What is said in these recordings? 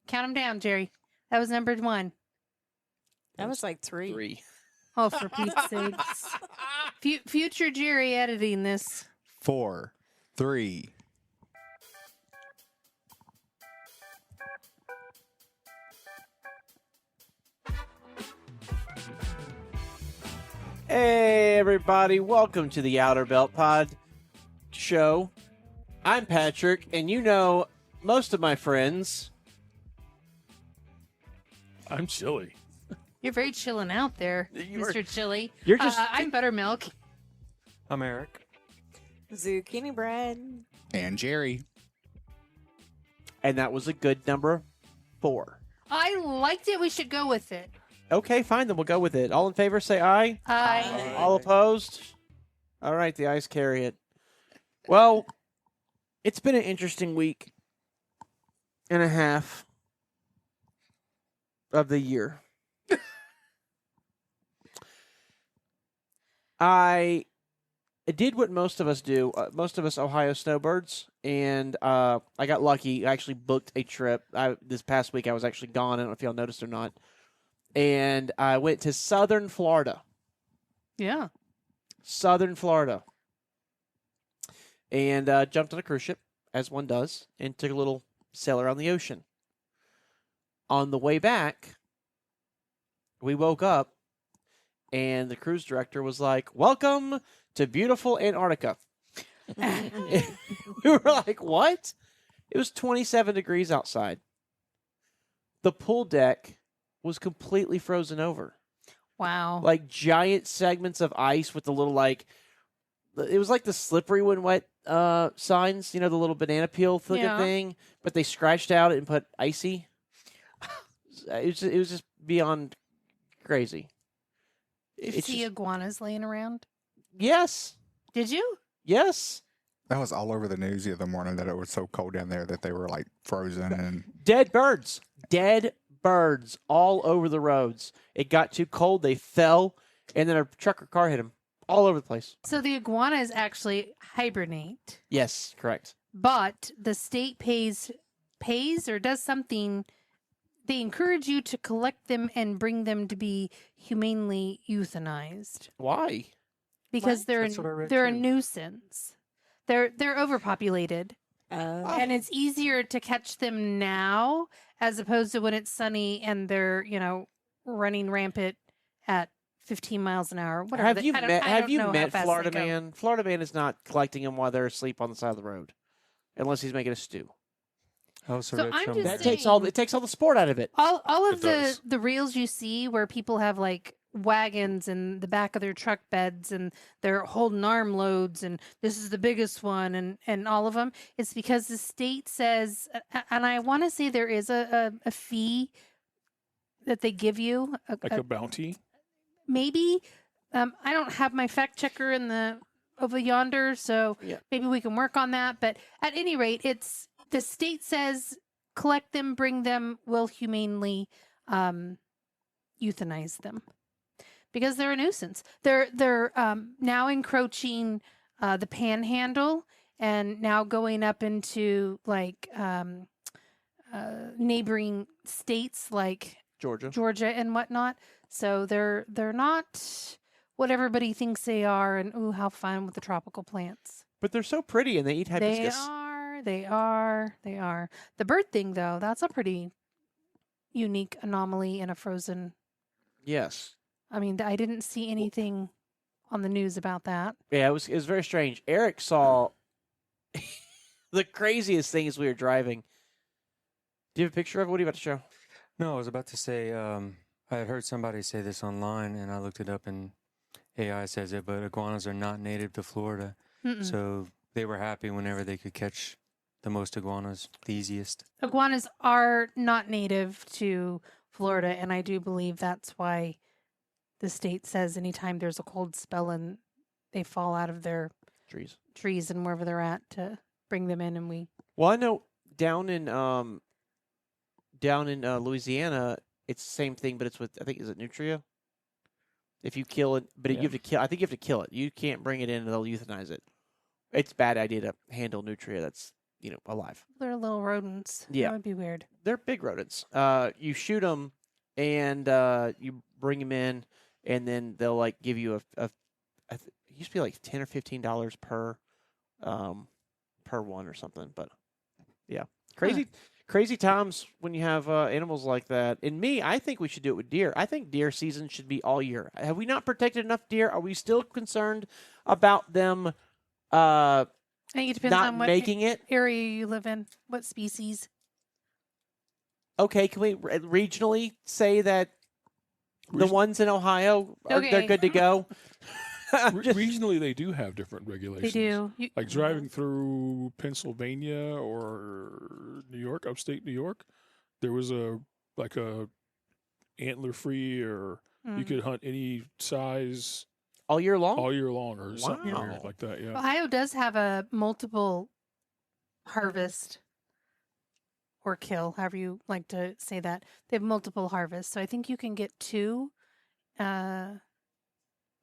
Count them down, Jerry. That was number 1. That was like 3. 3. Oh, for Pete's sakes. Future Jerry editing this. 4, 3. Hey, everybody. Welcome to the Outer Belt Pod show. I'm Patrick, and you know most of my friends. I'm chilly. You're very chilling out there, You are- Mr. Chili. You're just... I'm Buttermilk. I'm Eric. Zucchini bread. And Jerry. And that was a good number 4. I liked it. We should go with it. Okay, fine, then we'll go with it. All in favor, say aye. Aye. All opposed? All right, the ayes carry it. Well, it's been an interesting week and a half of the year. I did what most of us do, most of us Ohio snowbirds, and I got lucky. I actually booked a trip. This past week I was actually gone. I don't know if y'all noticed or not. And I went to southern Florida. Yeah. Southern Florida. And jumped on a cruise ship, as one does, and took a little sail around the ocean. On the way back, we woke up, and the cruise director was like, "Welcome to beautiful Antarctica." We were like, what? It was 27 degrees outside. The pool deck was completely frozen over. Wow. Like giant segments of ice with the little, it was like the slippery when wet signs, the little banana peel looking thing, but they scratched out and put icy. It was just beyond crazy. Did you see iguanas laying around? Yes. Did you? Yes. That was all over the news the other morning that it was so cold down there that they were like frozen and Dead birds. Dead birds all over the roads. It got too cold. They fell, and then a truck or car hit them all over the place. So the iguanas actually hibernate, Yes, correct. but the state pays or does something. They encourage you to collect them and bring them to be humanely euthanized Why? because What? they're That's what I read they're a too. nuisance. They're overpopulated, Oh. and it's easier to catch them now as opposed to when it's sunny and they're running rampant at 15 miles an hour. Whatever. Have you I don't- met? I Have don't you know how met fast Florida they go. Man? Florida Man is not collecting them while they're asleep on the side of the road, unless he's making a stew. Also So read I'm some- just That saying- takes all. It takes all the sport out of it. All of It does. the reels you see where people have like wagons in the back of their truck beds and they're holding arm loads and this is the biggest one and all of them, it's because the state says, and I want to say there is a fee that they give you, like a bounty. maybe. I don't have my fact checker in the over yonder, so Yeah. maybe we can work on that. But at any rate, it's the state says collect them, bring them, we'll humanely euthanize them because they're a nuisance. They're now encroaching the panhandle and now going up into like neighboring states like Georgia. and whatnot. So they're not what everybody thinks they are. And ooh, how fun with the tropical plants. But they're so pretty, and they eat hibiscus. They are. The bird thing, though, that's a pretty unique anomaly in a frozen. Yes. I mean, I didn't see anything on the news about that. Yeah, it was very strange. Eric saw the craziest thing as we were driving. Do you have a picture of it? What are you about to show? No, I was about to say, I had heard somebody say this online, and I looked it up, and AI says it, but iguanas are not native to Florida. Mm-mm. So they were happy whenever they could catch the most iguanas, the easiest. Iguanas are not native to Florida, and I do believe that's why the state says anytime there's a cold spell and they fall out of their trees and wherever they're at to bring them in, and we. Well, I know down in Louisiana, it's the same thing, but it's with, I think, is it nutria? If you kill it, but you have to kill. I think you have to kill it. You can't bring it in, and they'll euthanize it. It's a bad idea to handle nutria. That's alive. They're little rodents. Yeah. That would be weird. They're big rodents. You shoot them, and you bring them in, and then they'll like give you it used to be like $10 or $15 per one or something. But yeah, crazy times when you have animals like that. And I think we should do it with deer. I think deer season should be all year. Have we not protected enough deer? Are we still concerned about them? I think it depends Not on what making it. area you live in, what species. Okay, can we regionally say that the ones in Ohio they're Okay. good to go? Regionally, they do have different regulations. They do. Like driving through Pennsylvania or New York, upstate New York, there was a antler free, or you could hunt any size All year long? all year long, or something Wow. weird like that. Yeah. Ohio does have a multiple harvest or kill, however you like to say that. They have multiple harvests. So I think you can get 2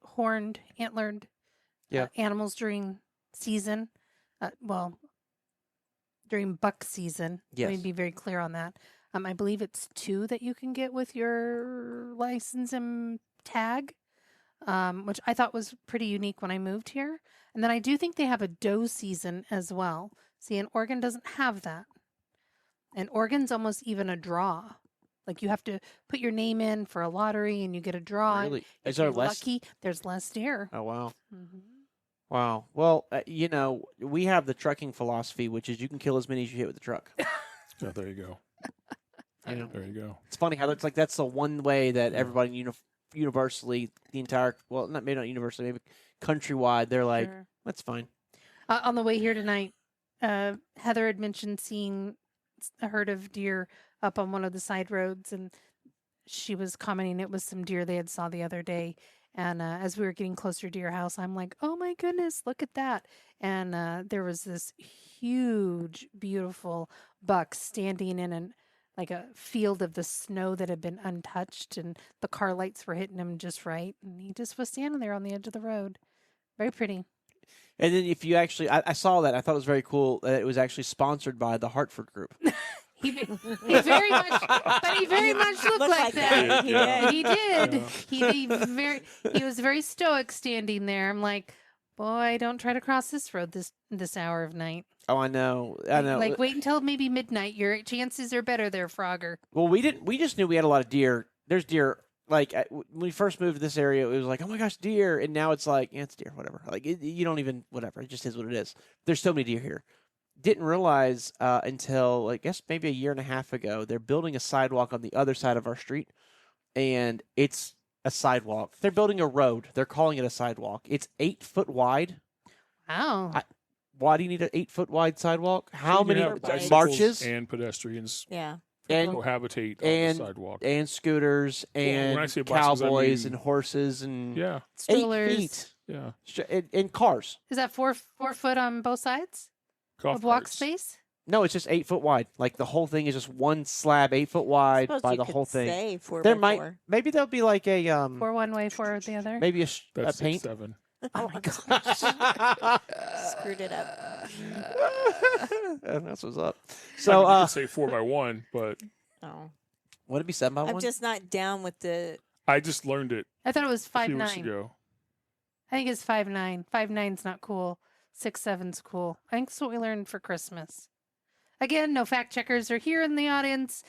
horned, antlered animals during season. During buck season. Let me Yes. be very clear on that. I believe it's 2 that you can get with your license and tag, which I thought was pretty unique when I moved here. And then I do think they have a doe season as well. See, and Oregon doesn't have that. And Oregon's almost even a draw. Like you have to put your name in for a lottery and you get a draw. Really? If Is there you're less? lucky, there's less deer. Oh, wow. Mhm. Wow. Well, we have the trucking philosophy, which is you can kill as many as you hit with the truck. Yeah, there you go. You know? There you go. It's funny how that's the one way that everybody universally, the entire, well, maybe not universally, maybe countrywide, they're like, Sure. that's fine. On the way here tonight, Heather had mentioned seeing a herd of deer up on one of the side roads, and she was commenting it was some deer they had saw the other day. And as we were getting closer to your house, I'm like, oh my goodness, look at that. And there was this huge, beautiful buck standing in like a field of the snow that had been untouched, and the car lights were hitting him just right. And he just was standing there on the edge of the road. Very pretty. And then if you actually, I saw that. I thought it was very cool that it was actually sponsored by the Hartford Group. He very much, but he very much looked like that. Yeah. He did. He was very stoic standing there. I'm like, boy, don't try to cross this road this hour of night. Oh, I know. I know. Like, wait until maybe midnight. Your chances are better there, Frogger. Well, we didn't. We just knew we had a lot of deer. There's deer. Like when we first moved to this area, it was like, oh my gosh, deer, and now it's like, yeah, it's deer, whatever. Like you don't even whatever. It just is what it is. There's so many deer here. Didn't realize until I guess maybe a year and a half ago, they're building a sidewalk on the other side of our street, and it's a sidewalk. They're building a road. They're calling it a sidewalk. It's 8 foot wide. Wow. Why do you need an 8 foot wide sidewalk? How So you many have bicycles marches and pedestrians Yeah. and cohabitate on and- the sidewalk? and scooters and when I say bicycles, I cowboys mean- and horses and Yeah, 8 Strollers. feet yeah. and cars. Is that 4 foot on both sides Golf of walk carts. space? No, it's just 8 foot wide. Like the whole thing is just one slab, 8 foot wide Suppose by you the could whole thing. Say 4 There by might 4. maybe there'll be like a 4 one way, 4 the other. maybe a That's paint. 6'7". Oh my gosh. Screwed it up. That's what's up. So So you could say 4 by 1, but Oh. would it be 7 by I'm 1? just not down with the. I just learned it I thought it was a few weeks 5'9". ago. I think it's 5'9". 5'9's not cool. 6'7's cool. I think that's what we learned for Christmas. Again, no fact checkers are here in the audience.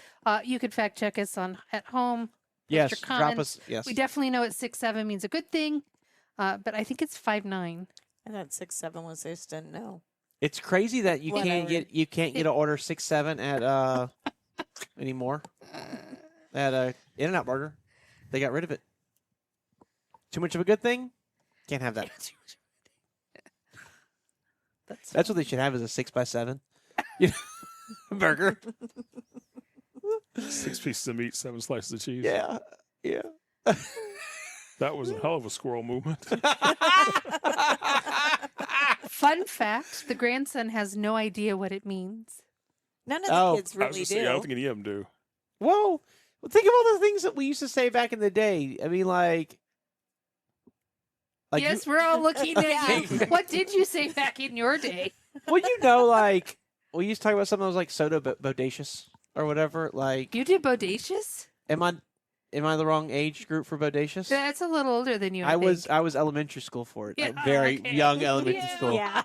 You could fact check us at home. Yes, your drop comments. us. Yes. We definitely know it's 6'7 means a good thing, but I think it's 5'9". I thought 6'7" was this. Didn't know. It's crazy that you can't Whatever. get an order 6'7" at anymore. At In-N-Out Burger. They got rid of it. Too much of a good thing? Can't have that. That's what they should have is a 6x7 burger. 6 pieces of meat, 7 slices of cheese. Yeah. Yeah. That was a hell of a squirrel movement. Fun fact: the grandson has no idea what it means. None of Oh, the kids I was really just do. saying, I don't think any of them do. Whoa. Well, think of all the things that we used to say back in the day. I mean, like Yes, we're all looking at you. What did you say back in your day? well, like we used to talk about something that was like soda bodacious or whatever. Like, You did bodacious? am I the wrong age group for bodacious? That's a little older than you. I was think. elementary school for it. Yeah, Like very okay. young elementary Yeah. school. Yeah.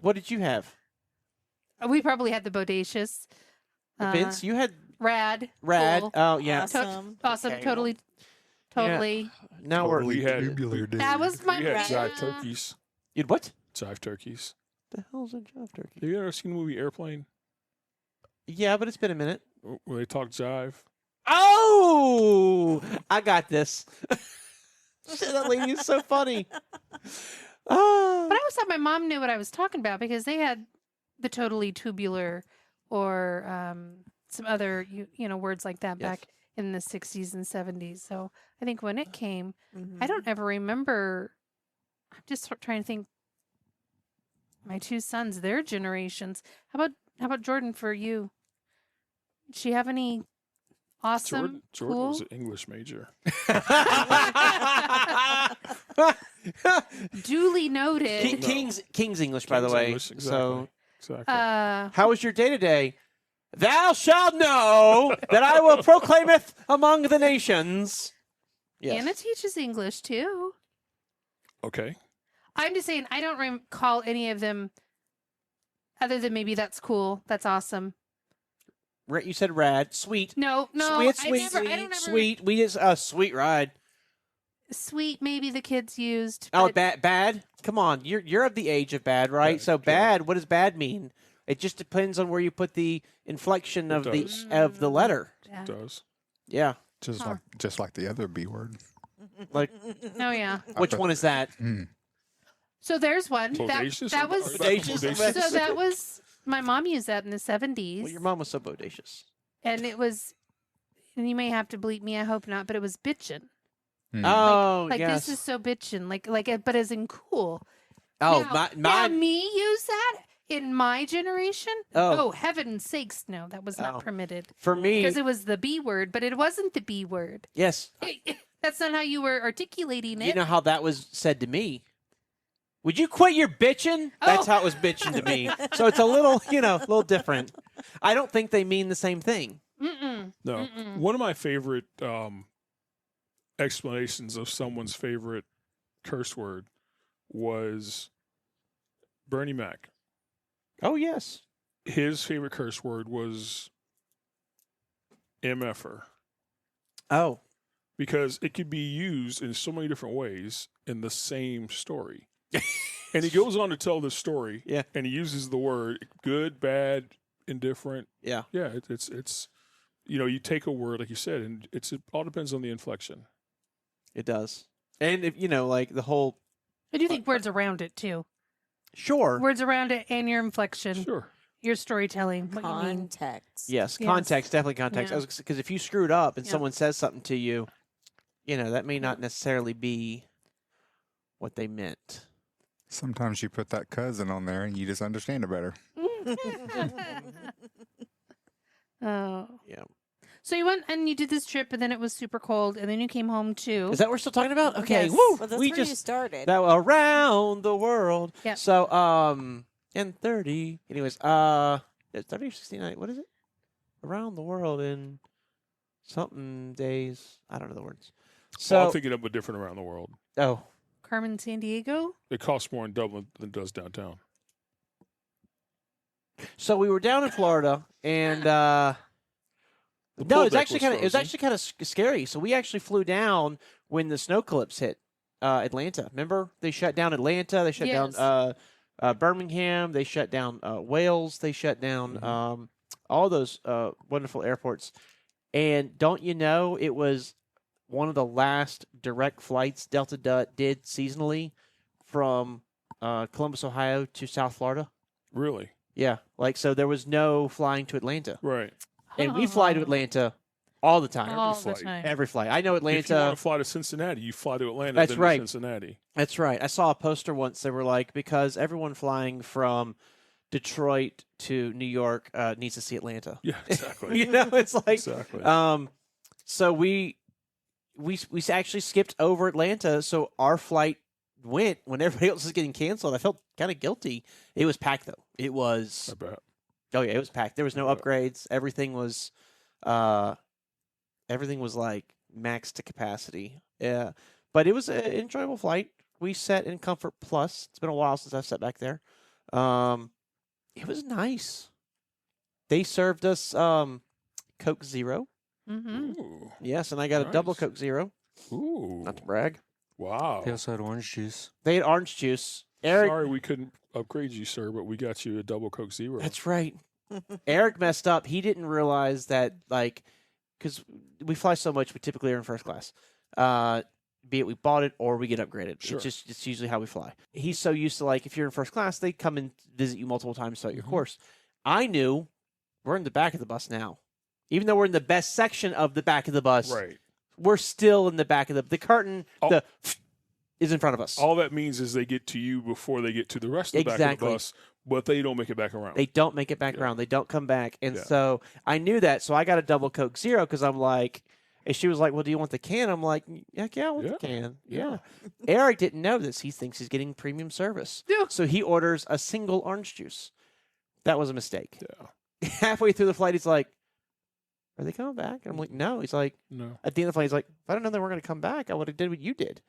What did you have? We probably had the bodacious. Vince, you had Rad. rad. Cool. Oh yeah. Awesome. Awesome. Okay, Totally. Totally. Now we're We had- tubular, dude. That was my We had rad. jive turkeys. you'd what? Jive turkeys. The hell's a jive turkey? Have you ever seen the movie Airplane Yeah, but it's been a minute. where they talk jive? Oh, I got this. That lady is so funny. Oh. But I always thought my mom knew what I was talking about because they had the totally tubular or some other words like that Yes. back in the 60s and 70s. So I think when it came, Mhm. I don't ever remember. I'm just trying to think. My two sons, their generations. How about Jordan for you? Did she have any awesome, Jordan cool? was an English major. Duly noted. King's English, by the King's way. English, exactly. So, Exactly. how was your day today? Thou shalt know that I will proclaimeth among the nations. Yes. Anna teaches English too. Okay. I'm just saying, I don't recall any of them other than maybe that's cool. That's awesome. You said rad, sweet. No, Sweet, I sweet, never, I don't ever, sweet. We just sweet ride. Sweet, maybe the kids used. Oh, but bad. Come on, you're of the age of bad, right? Bad, So yeah. bad. What does bad mean? It just depends on where you put the inflection It of does. the letter. Yeah. It does. Yeah. Huh. Just like the other B word. Like, Oh yeah. which one is that? Mm. So there's one. Bodacious? That was. Bodacious. So that was. My mom used that in the 70s. Well, your mom was so bodacious. And it was. And you may have to bleep me. I hope not. But it was bitchin'. Mm. Oh, Like yes. this is so bitchin'. But as in cool. Oh, now mine. me use that in my generation? Oh. Heaven's sakes, no, that was not Oh. permitted. For me, Because it was the B word, but it wasn't the B word. yes. That's not how you were articulating it. You know how that was said to me. Would you quit your bitching? That's Oh. how it was bitching to me. So it's a little, a little different. I don't think they mean the same thing. Mm-mm. No. Mm-mm. One of my favorite explanations of someone's favorite curse word was Bernie Mac. Oh, yes. His favorite curse word was MFer Oh. because it could be used in so many different ways in the same story. And he goes on to tell this story. Yeah. And he uses the word good, bad, indifferent. Yeah. Yeah, it's you take a word like you said, and it all depends on the inflection. It does. And if like the whole I do think words around it, too. sure. Words around it and your inflection, Sure. your storytelling, what you mean. Context. Yes, Yes. context, definitely context. Yeah. Because if you screwed up and Yeah. someone says something to you, that may not necessarily be what they meant. Sometimes you put that cousin on there and you just understand it better. Oh. Yeah. So you went and you did this trip, and then it was super cold, and then you came home too. Is that what we're still talking about? Okay. Yes. Woo. Well, that's we where just you started. that around the world. Yep. So in 30. Anyways, 30 or 69. What is it? Around the world in something days. I don't know the words. So I'm So thinking of a different around the world. oh, Carmen, San Diego. It costs more in Dublin than it does downtown. so we were down in Florida and The no, pool it's deck actually was kind of frozen. scary. So we actually flew down when the snow clips hit Atlanta. Remember, they shut down Atlanta. They shut Yes. down Birmingham. They shut down Wales. They shut down all those wonderful airports. And don't you know, it was one of the last direct flights Delta did seasonally from Columbus, Ohio to South Florida. Really? Yeah, so there was no flying to Atlanta, Right. and we fly to Oh. Atlanta all the time. All the flight. time. Every flight. I know If you want Atlanta. to fly to Cincinnati, you fly to Atlanta, That's then right. to Cincinnati. That's right. I saw a poster once. They were like, because everyone flying from Detroit to New York needs to see Atlanta. Yeah, exactly. It's like, Exactly. so we actually skipped over Atlanta, so our flight went when everybody else was getting canceled. I felt kind of guilty. It was packed though. It was. I bet. Oh yeah, it was packed. There was no upgrades. Everything was like max to capacity. Yeah, but it was an enjoyable flight. We sat in Comfort Plus. It's been a while since I've sat back there. It was nice. They served us Coke Zero. Mm-hmm. Ooh. Yes, and I got a double Nice. Coke Zero. Ooh. Not to brag. Wow. They also had orange juice. They had orange juice. Eric, Sorry we couldn't upgrade you, sir, but we got you a double Coke Zero. that's right. Eric messed up. He didn't realize that, like, because we fly so much, we typically are in first class. Be it we bought it or we get upgraded. Sure. It's usually how we fly. He's so used to, like, if you're in first class, they come and visit you multiple times throughout your course. I knew we're in the back of the bus now. Even though we're in the best section of the back of the bus, Right. we're still in the back of the curtain. Oh. Is in front of us. All that means is they get to you before they get to the rest of the back of Exactly. the bus, but they don't make it back around. They don't make it back Yeah. around. They don't come back. And Yeah. so I knew that. So I got a double Coke Zero because I'm like, and she was like, well, do you want the can? I'm like, heck yeah, I want the can. Yeah. Eric didn't know this. He thinks he's getting premium service. Yeah. So he orders a single orange juice. That was a mistake. Yeah. Halfway through the flight, he's like, are they coming back? And I'm like, no. He's like, No. at the end of the flight, he's like, if I didn't know they were going to come back, I would have did what you did.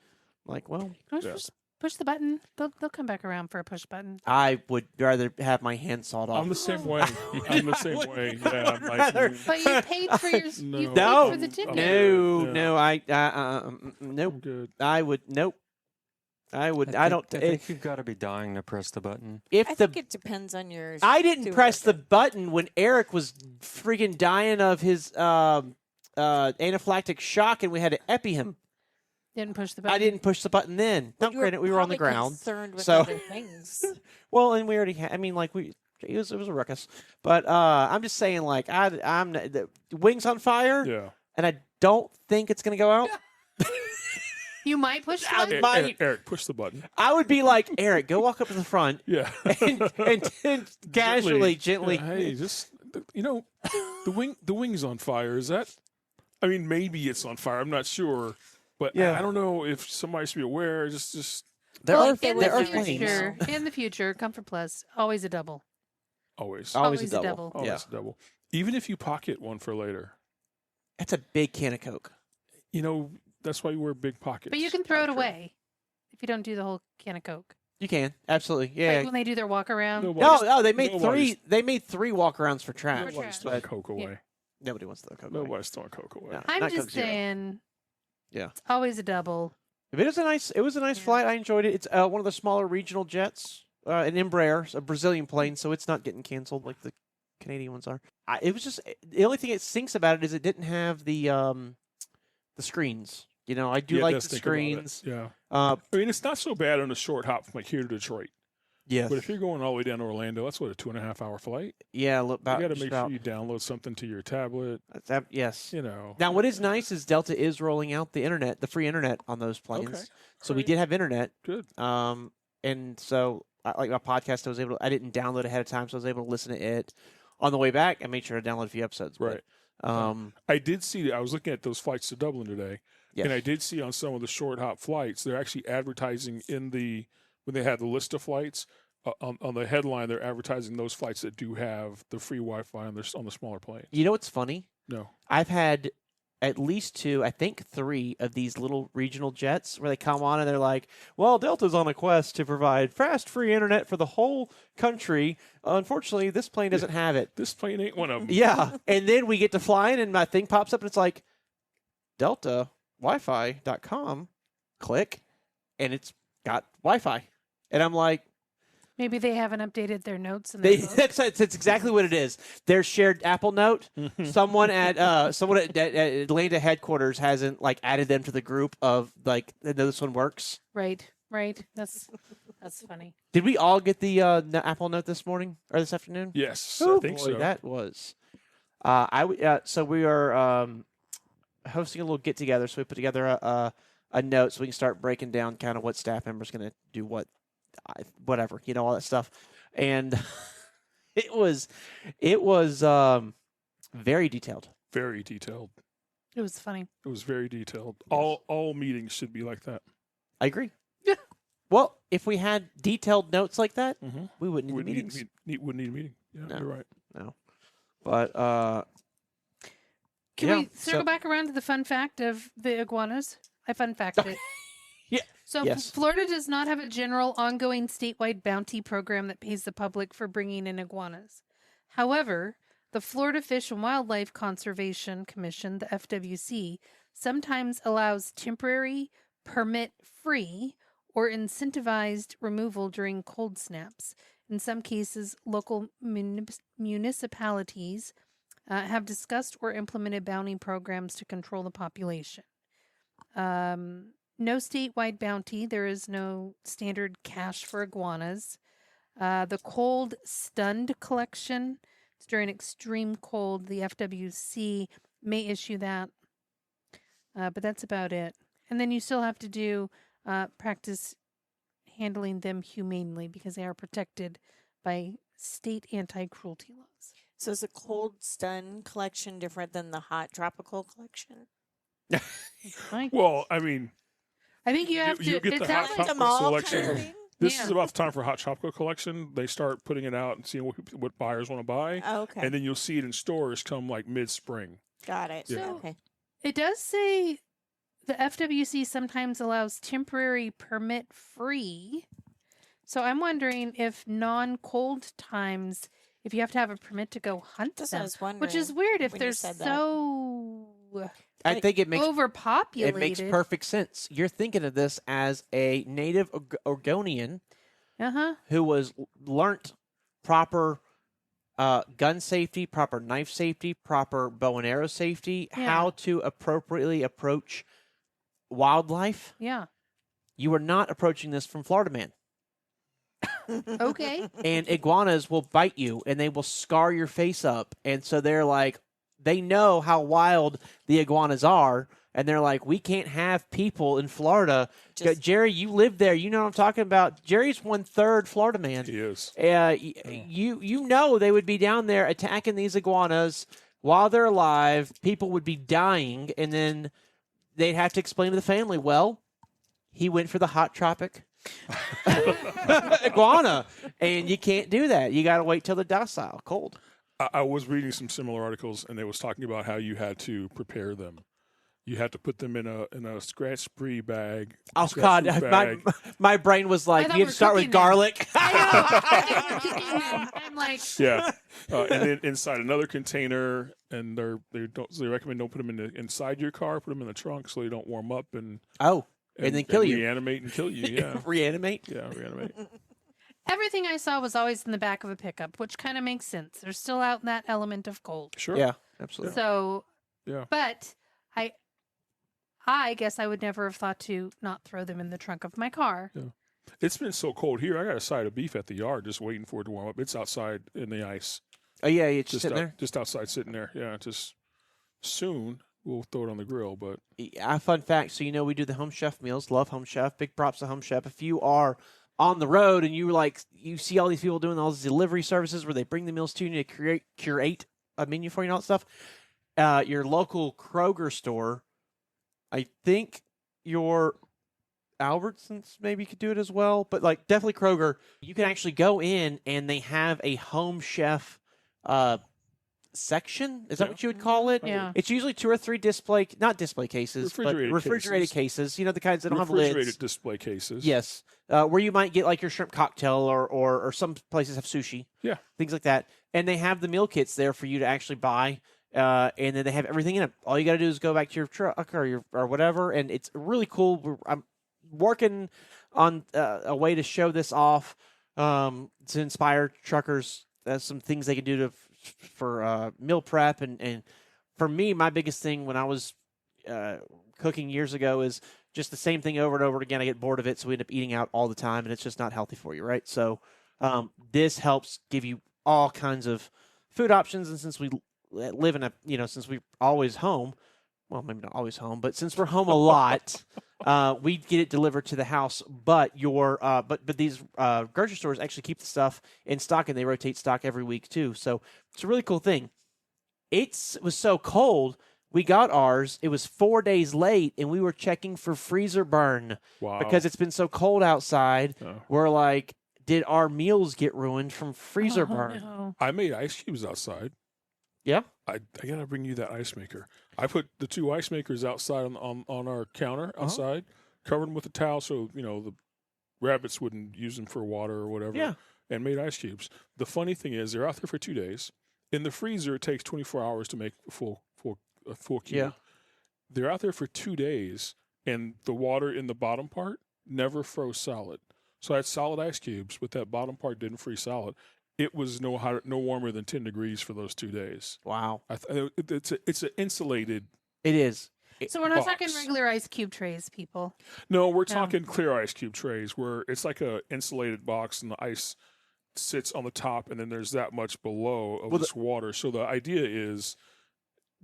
I'm like, well, Just push the button. They'll come back around for a push button. I would rather have my hand sawed off. I'm the same way. I'm the same way. Yeah, I'm like, rather- But you paid for your No. you paid No, for the dinner. no, Yeah. no. I nope. I'm good. I would nope. I would. I don't. I think you've got to be dying to press the button. If I the think it depends on your. I didn't press the button when Eric was freaking dying of his anaphylactic shock, and we had to epi him. Didn't push the button. I didn't push the button then. Well, No, you were granted, we were on the probably ground. Concerned with so- other things. Well, and we already had. I mean, like it was a ruckus. But I'm just saying, like I'm the wings on fire, Yeah. and I don't think it's gonna go out. You might push the I button. might- Eric, push the button. I would be like, Eric, go walk up to the front Yeah. and casually, gently. Yeah, hey, just the wing's on fire. Is that? I mean, maybe it's on fire. I'm not sure, but Yeah. I don't know if somebody should be aware. Just There Well, are in there the are future, flames. in the future, Comfort Plus always a double. always, Always a double. always Yeah, double. Even if you pocket one for later, that's a big can of Coke. that's why you wear big pockets. But you can throw it Sure. away if you don't do the whole can of Coke. You can absolutely, yeah. Like when they do their walk around. No, they made nobody's- They made 3 walk-arouns for trash. Nobody's trash. throwing But Coke away. nobody wants the Coke. away. Nobody's throwing Coke away. No. I'm Not just Coke Zero. saying. Yeah. It's always a double. But it was a nice Yeah. flight. I enjoyed it. It's one of the smaller regional jets, an Embraer, a Brazilian plane, so it's not getting canceled like the Canadian ones are. It was just the only thing that stinks about it is it didn't have the screens. I do Yeah, like let's the think about it. screens. Yeah. Uh, I mean, it's not so bad on a short hop from like here to Detroit. yeah, But if you're going all the way down to Orlando, that's what, a 2.5-hour flight? yeah. Look, You about, got to just make about- sure you download something to your tablet. yes. Now, Now, what is nice is Delta is rolling out the internet, the free internet on those planes. Okay. So we Great. did have internet. Good. And so like my podcast, I didn't download ahead of time, so I was able to listen to it on the way back. I made sure to download a few episodes. Right. But, I did see, I was looking at those flights to Dublin today, yes. and I did see on some of the short hop flights, they're actually advertising when they had the list of flights, on the headline, they're advertising those flights that do have the free Wi-Fi on the smaller planes. You know what's funny? No. I've had at least 2, I think 3 of these little regional jets where they come on and they're like, well, Delta's on a quest to provide fast, free internet for the whole country. Unfortunately, this plane doesn't have it. This plane ain't one of them. Yeah. And then we get to flying and my thing pops up and it's like, Delta Wi-Fi.com. Click. And it's got Wi-Fi. And I'm like, Maybe they haven't updated their notes. And that's exactly what it is. Their shared Apple Note. someone at Atlanta headquarters hasn't added them to the group of this one works. right. That's funny. Did we all get the Apple Note this morning or this afternoon? Yes, Oh, I think boy, so. that was. So we are hosting a little get together. So we put together a note so we can start breaking down kind of what staff members going to do whatever, all that stuff. And it was very detailed. Very detailed. It was funny. It was very detailed. Yes. All meetings should be like that. I agree. Well, if we had detailed notes like that, Mhm. we wouldn't need Wouldn't meetings. wouldn't need a meeting. Yeah, No. you're right. No. But Can yeah, we circle so- back around to the fun fact of the iguanas? I fun facted it. Yeah, So yes. Florida does not have a general ongoing statewide bounty program that pays the public for bringing in iguanas. However, the Florida Fish and Wildlife Conservation Commission, the FWC, sometimes allows temporary, permit-free, or incentivized removal during cold snaps. In some cases, local municipalities have discussed or implemented bounty programs to control the population. No statewide bounty. There is no standard cash for iguanas. The cold stunned collection. It's during extreme cold. The FWC may issue that. But that's about it. And then you still have to do practice handling them humanely because they are protected by state anti-cruelty laws. So is the cold stun collection different than the hot tropical collection? Well, I mean, I think you have you to. get the It hot sounds Like like the tropical mall selection. kind of thing? This Yeah. is about the time for hot tropical collection. They start putting it out and seeing what buyers want to buy, Oh, okay. and then you'll see it in stores come like mid-spring. Got it. Yeah. Okay. It does say the FWC sometimes allows temporary permit free. So I'm wondering if non-cold times, if you have to have a permit to go hunt That's what I them, was wondering. which is weird if when you they're said that. so I think it makes overpopulated. it makes perfect sense. You're thinking of this as a native Oregonian Uh-huh. who was learnt proper gun safety, proper knife safety, proper bow and arrow safety, Yeah. how to appropriately approach wildlife. Yeah. You are not approaching this from Florida man. Okay. And iguanas will bite you and they will scar your face up. And so they're like, they know how wild the iguanas are. And they're like, we can't have people in Florida. Just- Jerry, you live there. You know what I'm talking about. Jerry's 1/3 Florida man. He is. You know they would be down there attacking these iguanas while they're alive. People would be dying. And then they'd have to explain to the family, well, he went for the hot tropic iguana. And you can't do that. You got to wait till they're docile, cold. I was reading some similar articles, and they was talking about how you had to prepare them. You had to put them in a scratch-free bag. Oh, scratch-proof God. bag. My brain was like, thought you we had to were start with cooking them. garlic. I know. I think we're cooking them. I'm like, Yeah, and then inside another container, and they recommend don't put them inside your car. Put them in the trunk so they don't warm up and Oh, and then kill you. reanimate and kill you. Yeah, Reanimate? yeah, reanimate. everything I saw was always in the back of a pickup, which kind of makes sense. They're still out in that element of cold. Sure. Yeah, absolutely. So, Yeah. but I guess I would never have thought to not throw them in the trunk of my car. It's been so cold here. I got a side of beef at the yard just waiting for it to warm up. It's outside in the ice. Oh, yeah, it's Just sitting there. just outside sitting there. Yeah, just soon we'll throw it on the grill. But Fun fact, so we do the Home Chef meals. Love Home Chef. Big props to Home Chef. If you are on the road and you see all these people doing all these delivery services where they bring the meals to you and you curate a menu for you and all that stuff, your local Kroger store, I think your Albertsons maybe could do it as well, but definitely Kroger, you can actually go in and they have a Home Chef section. Is that Yeah. what you would call it? Yeah. It's usually 2 or 3 not display cases, Refrigerated but refrigerated cases. The kinds that don't have refrigerated lids. display cases. Yes, where you might get your shrimp cocktail or some places have sushi. Yeah. Things like that, and they have the meal kits there for you to actually buy. And then they have everything in it. All you got to do is go back to your truck or whatever, and it's really cool. I'm working on a way to show this off to inspire truckers. Some things they can do for meal prep, and for me, my biggest thing when I was cooking years ago is just the same thing over and over again. I get bored of it, so we end up eating out all the time, and it's just not healthy for you, right? So this helps give you all kinds of food options, and since we live in since we're always home, well, maybe not always home, but since we're home a lot, we get it delivered to the house. But but these grocery stores actually keep the stuff in stock, and they rotate stock every week too. So it's a really cool thing. It was so cold We got ours. It was 4 days late, and we were checking for freezer burn Wow. because it's been so cold outside. Oh. We're like, did our meals get ruined from freezer Oh, burn? no. I made ice cubes outside. Yeah. I gotta bring you that ice maker. I put the 2 ice makers outside on our counter outside, covered them with a towel so the rabbits wouldn't use them for water or whatever. Yeah. And made ice cubes. The funny thing is, they're out there for 2 days. In the freezer, it takes 24 hours to make a full cube. Yeah. They're out there for 2 days, and the water in the bottom part never froze solid. So I had solid ice cubes, but that bottom part didn't freeze solid. It was no warmer than 10 degrees for those 2 days. Wow. It's an insulated. It is. So we're not box. talking regular ice cube trays, people. No, we're No. talking clear ice cube trays where it's like a insulated box and the ice sits on the top, and then there's that much below of this water. So the idea is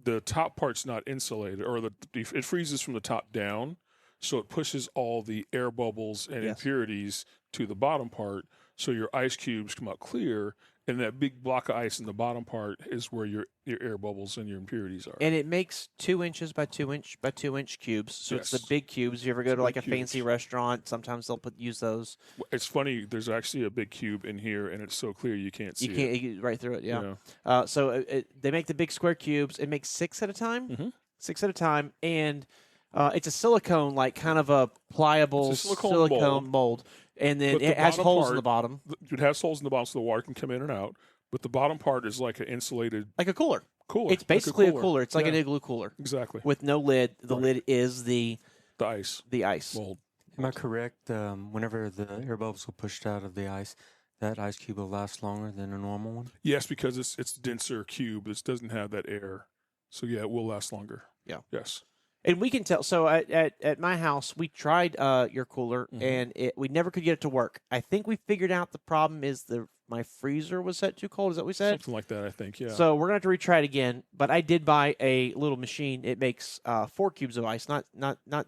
the top part's not insulated, or it freezes from the top down, so it pushes all the air bubbles and Yes. impurities to the bottom part. So your ice cubes come out clear, and that big block of ice in the bottom part is where your air bubbles and your impurities are. And it makes 2 inches by 2 inch by 2 inch cubes. So it's the Yes. big cubes. If you ever go to big like a fancy cubes. restaurant, sometimes they'll use those. It's funny. There's actually a big cube in here, and it's so clear you can't see You can't you get right through it. Yeah. Yeah. So they make the big square cubes. It makes 6 at a time. Mhm. 6 at a time, and it's a silicone, like kind of a pliable It's a silicone mold. And then But the it has bottom holes in part- the bottom, It has holes in the bottom so the water can come in and out. But the bottom part is like an insulated like a cooler. cooler. It's basically like a cooler. It's like an Yeah, igloo cooler exactly. with no lid. The Right. lid is the The ice ice. mold. Am I correct? Whenever the air bubbles are pushed out of the ice, that ice cube will last longer than a normal one? Yes, because it's denser cube. This doesn't have that air. So yeah, it will last longer. Yeah. Yes. And we can tell. So at my house, we tried your cooler, Mhm. and we never could get it to work. I think we figured out the problem is my freezer was set too cold. Is that what we said? Something like that, I think. Yeah. So we're gonna have to retry it again. But I did buy a little machine. It makes 4 cubes of ice, not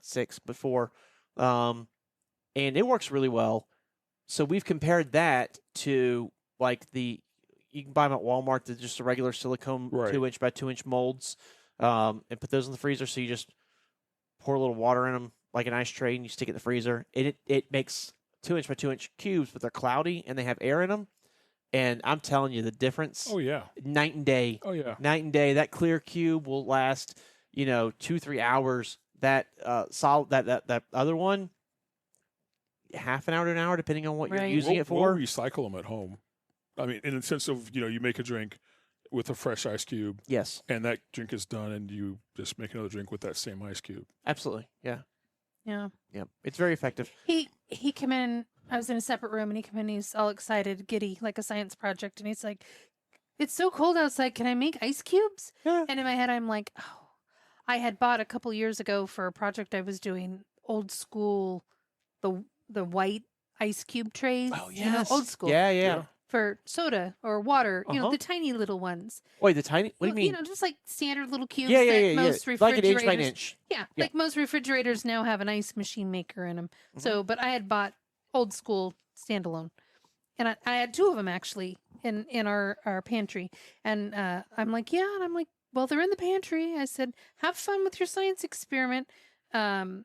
6, but 4, and it works really well. So we've compared that to like you can buy them at Walmart. They're just a regular silicone Right. 2 inch by 2 inch molds, and put those in the freezer. So you just pour a little water in them like an ice tray, and you stick it in the freezer. And it makes 2 inch by 2 inch cubes, but they're cloudy and they have air in them. And I'm telling you, the difference, Oh yeah. night and day. Oh yeah. Night and day. That clear cube will last, 2-3 hours. That solid, that other one, half an hour to an hour, depending on what you're Right. using it for. We'll recycle them at home. I mean, in the sense of you make a drink with a fresh ice cube, Yes, and that drink is done, and you just make another drink with that same ice cube. absolutely. Yeah, Yeah. yeah. It's very effective. He came in. I was in a separate room, and he came in. He's all excited, giddy, like a science project, and he's like, "It's so cold outside. Can I make ice cubes?" Yeah. And in my head, I'm like, "Oh, I had bought a couple years ago for a project I was doing, old school, the white ice cube trays. Oh you know, yes, old school. Yeah, yeah. For soda or water. You know, Uh-huh. the tiny little ones. Wait, the tiny. What do you Well, mean? just like standard little cubes. Yeah, that yeah, yeah, most yeah. Like an inch by an refrigerators- inch. Yeah, Yeah. like most refrigerators now have an ice machine maker in them. Mm-hmm. So, but I had bought old school standalone, and I had 2 of them actually in our pantry. And I'm like, yeah, and I'm like, well, they're in the pantry. I said, have fun with your science experiment. And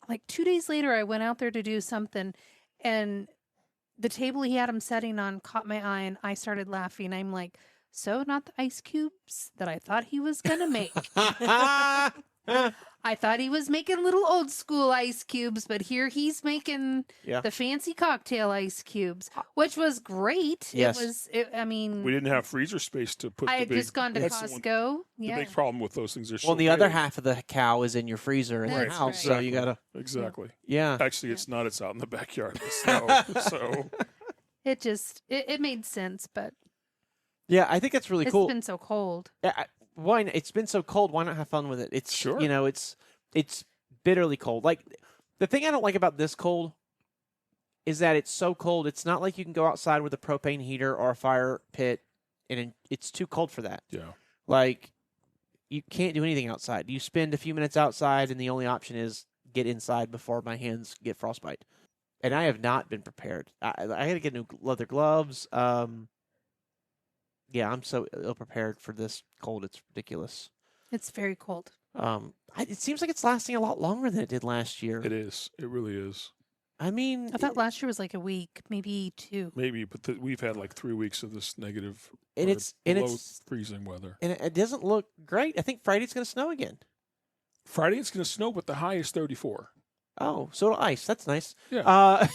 like 2 days later, I went out there to do something, and the table he had him setting on caught my eye, and I started laughing. I'm like, so not the ice cubes that I thought he was gonna make. I thought he was making little old school ice cubes, but here he's making Yeah. the fancy cocktail ice cubes, which was great. Yes. I mean, We didn't have freezer space to put. I the had big, just gone to that's the one- Costco. The Yeah. big problem with those things is Well, the other half of the cow is in your freezer in the That's house, right. so you gotta. Exactly. Yeah. Actually, it's not. It's out in the backyard. in the snow. So It made sense, but Yeah, I think that's really it's cool. been so cold. Why? It's been so cold. Why not have fun with it? It's Sure. it's bitterly cold. Like the thing I don't like about this cold is that it's so cold. It's not like you can go outside with a propane heater or a fire pit, and it's too cold for that. yeah. Like you can't do anything outside. You spend a few minutes outside, and the only option is get inside before my hands get frostbite. And I have not been prepared. I had to get new leather gloves. Yeah, I'm so ill prepared for this cold. It's ridiculous. It's very cold. It seems like it's lasting a lot longer than it did last year. It is. It really is. I mean, I thought last year was like a week, maybe 2. Maybe, but we've had like 3 weeks of this negative and or it's below freezing weather. and it doesn't look great. I think Friday's going to snow again. Friday it's going to snow, but the high is 34. Oh, so it'll ice. That's nice. Yeah.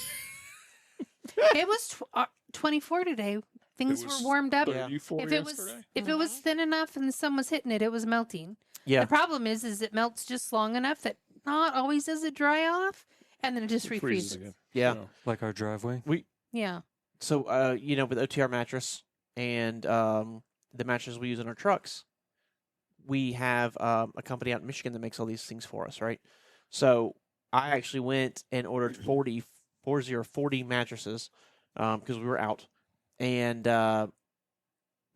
It was 24 today. Things was were warmed up. 34 If it was yesterday. if it was thin enough and the sun was hitting it, it was melting. Yeah. The problem is it melts just long enough that not always does it dry off, and then it just It freezes refreezes. again. Yeah. Like our driveway. Yeah. So, with OTR mattress and the mattresses we use in our trucks, we have a company out in Michigan that makes all these things for us, right? So I actually went and ordered 40 mattresses because we were out. And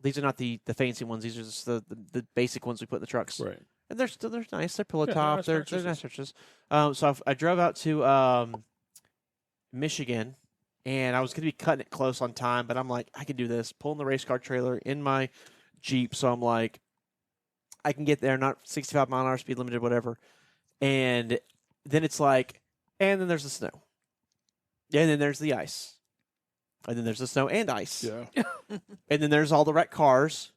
these are not the fancy ones. These are just the basic ones we put in the trucks. Right. And they're nice. They're pillow Yeah, top. nice They're mattresses. nice mattresses. So I drove out to Michigan, and I was going to be cutting it close on time, but I'm like, I can do this. Pulling the race car trailer in my Jeep, so I'm like, I can get there, not 65 mile an hour speed limited, whatever. And then it's like, and then there's the snow. And then there's the ice. And then there's the snow and ice. Yeah. And then there's all the wrecked cars.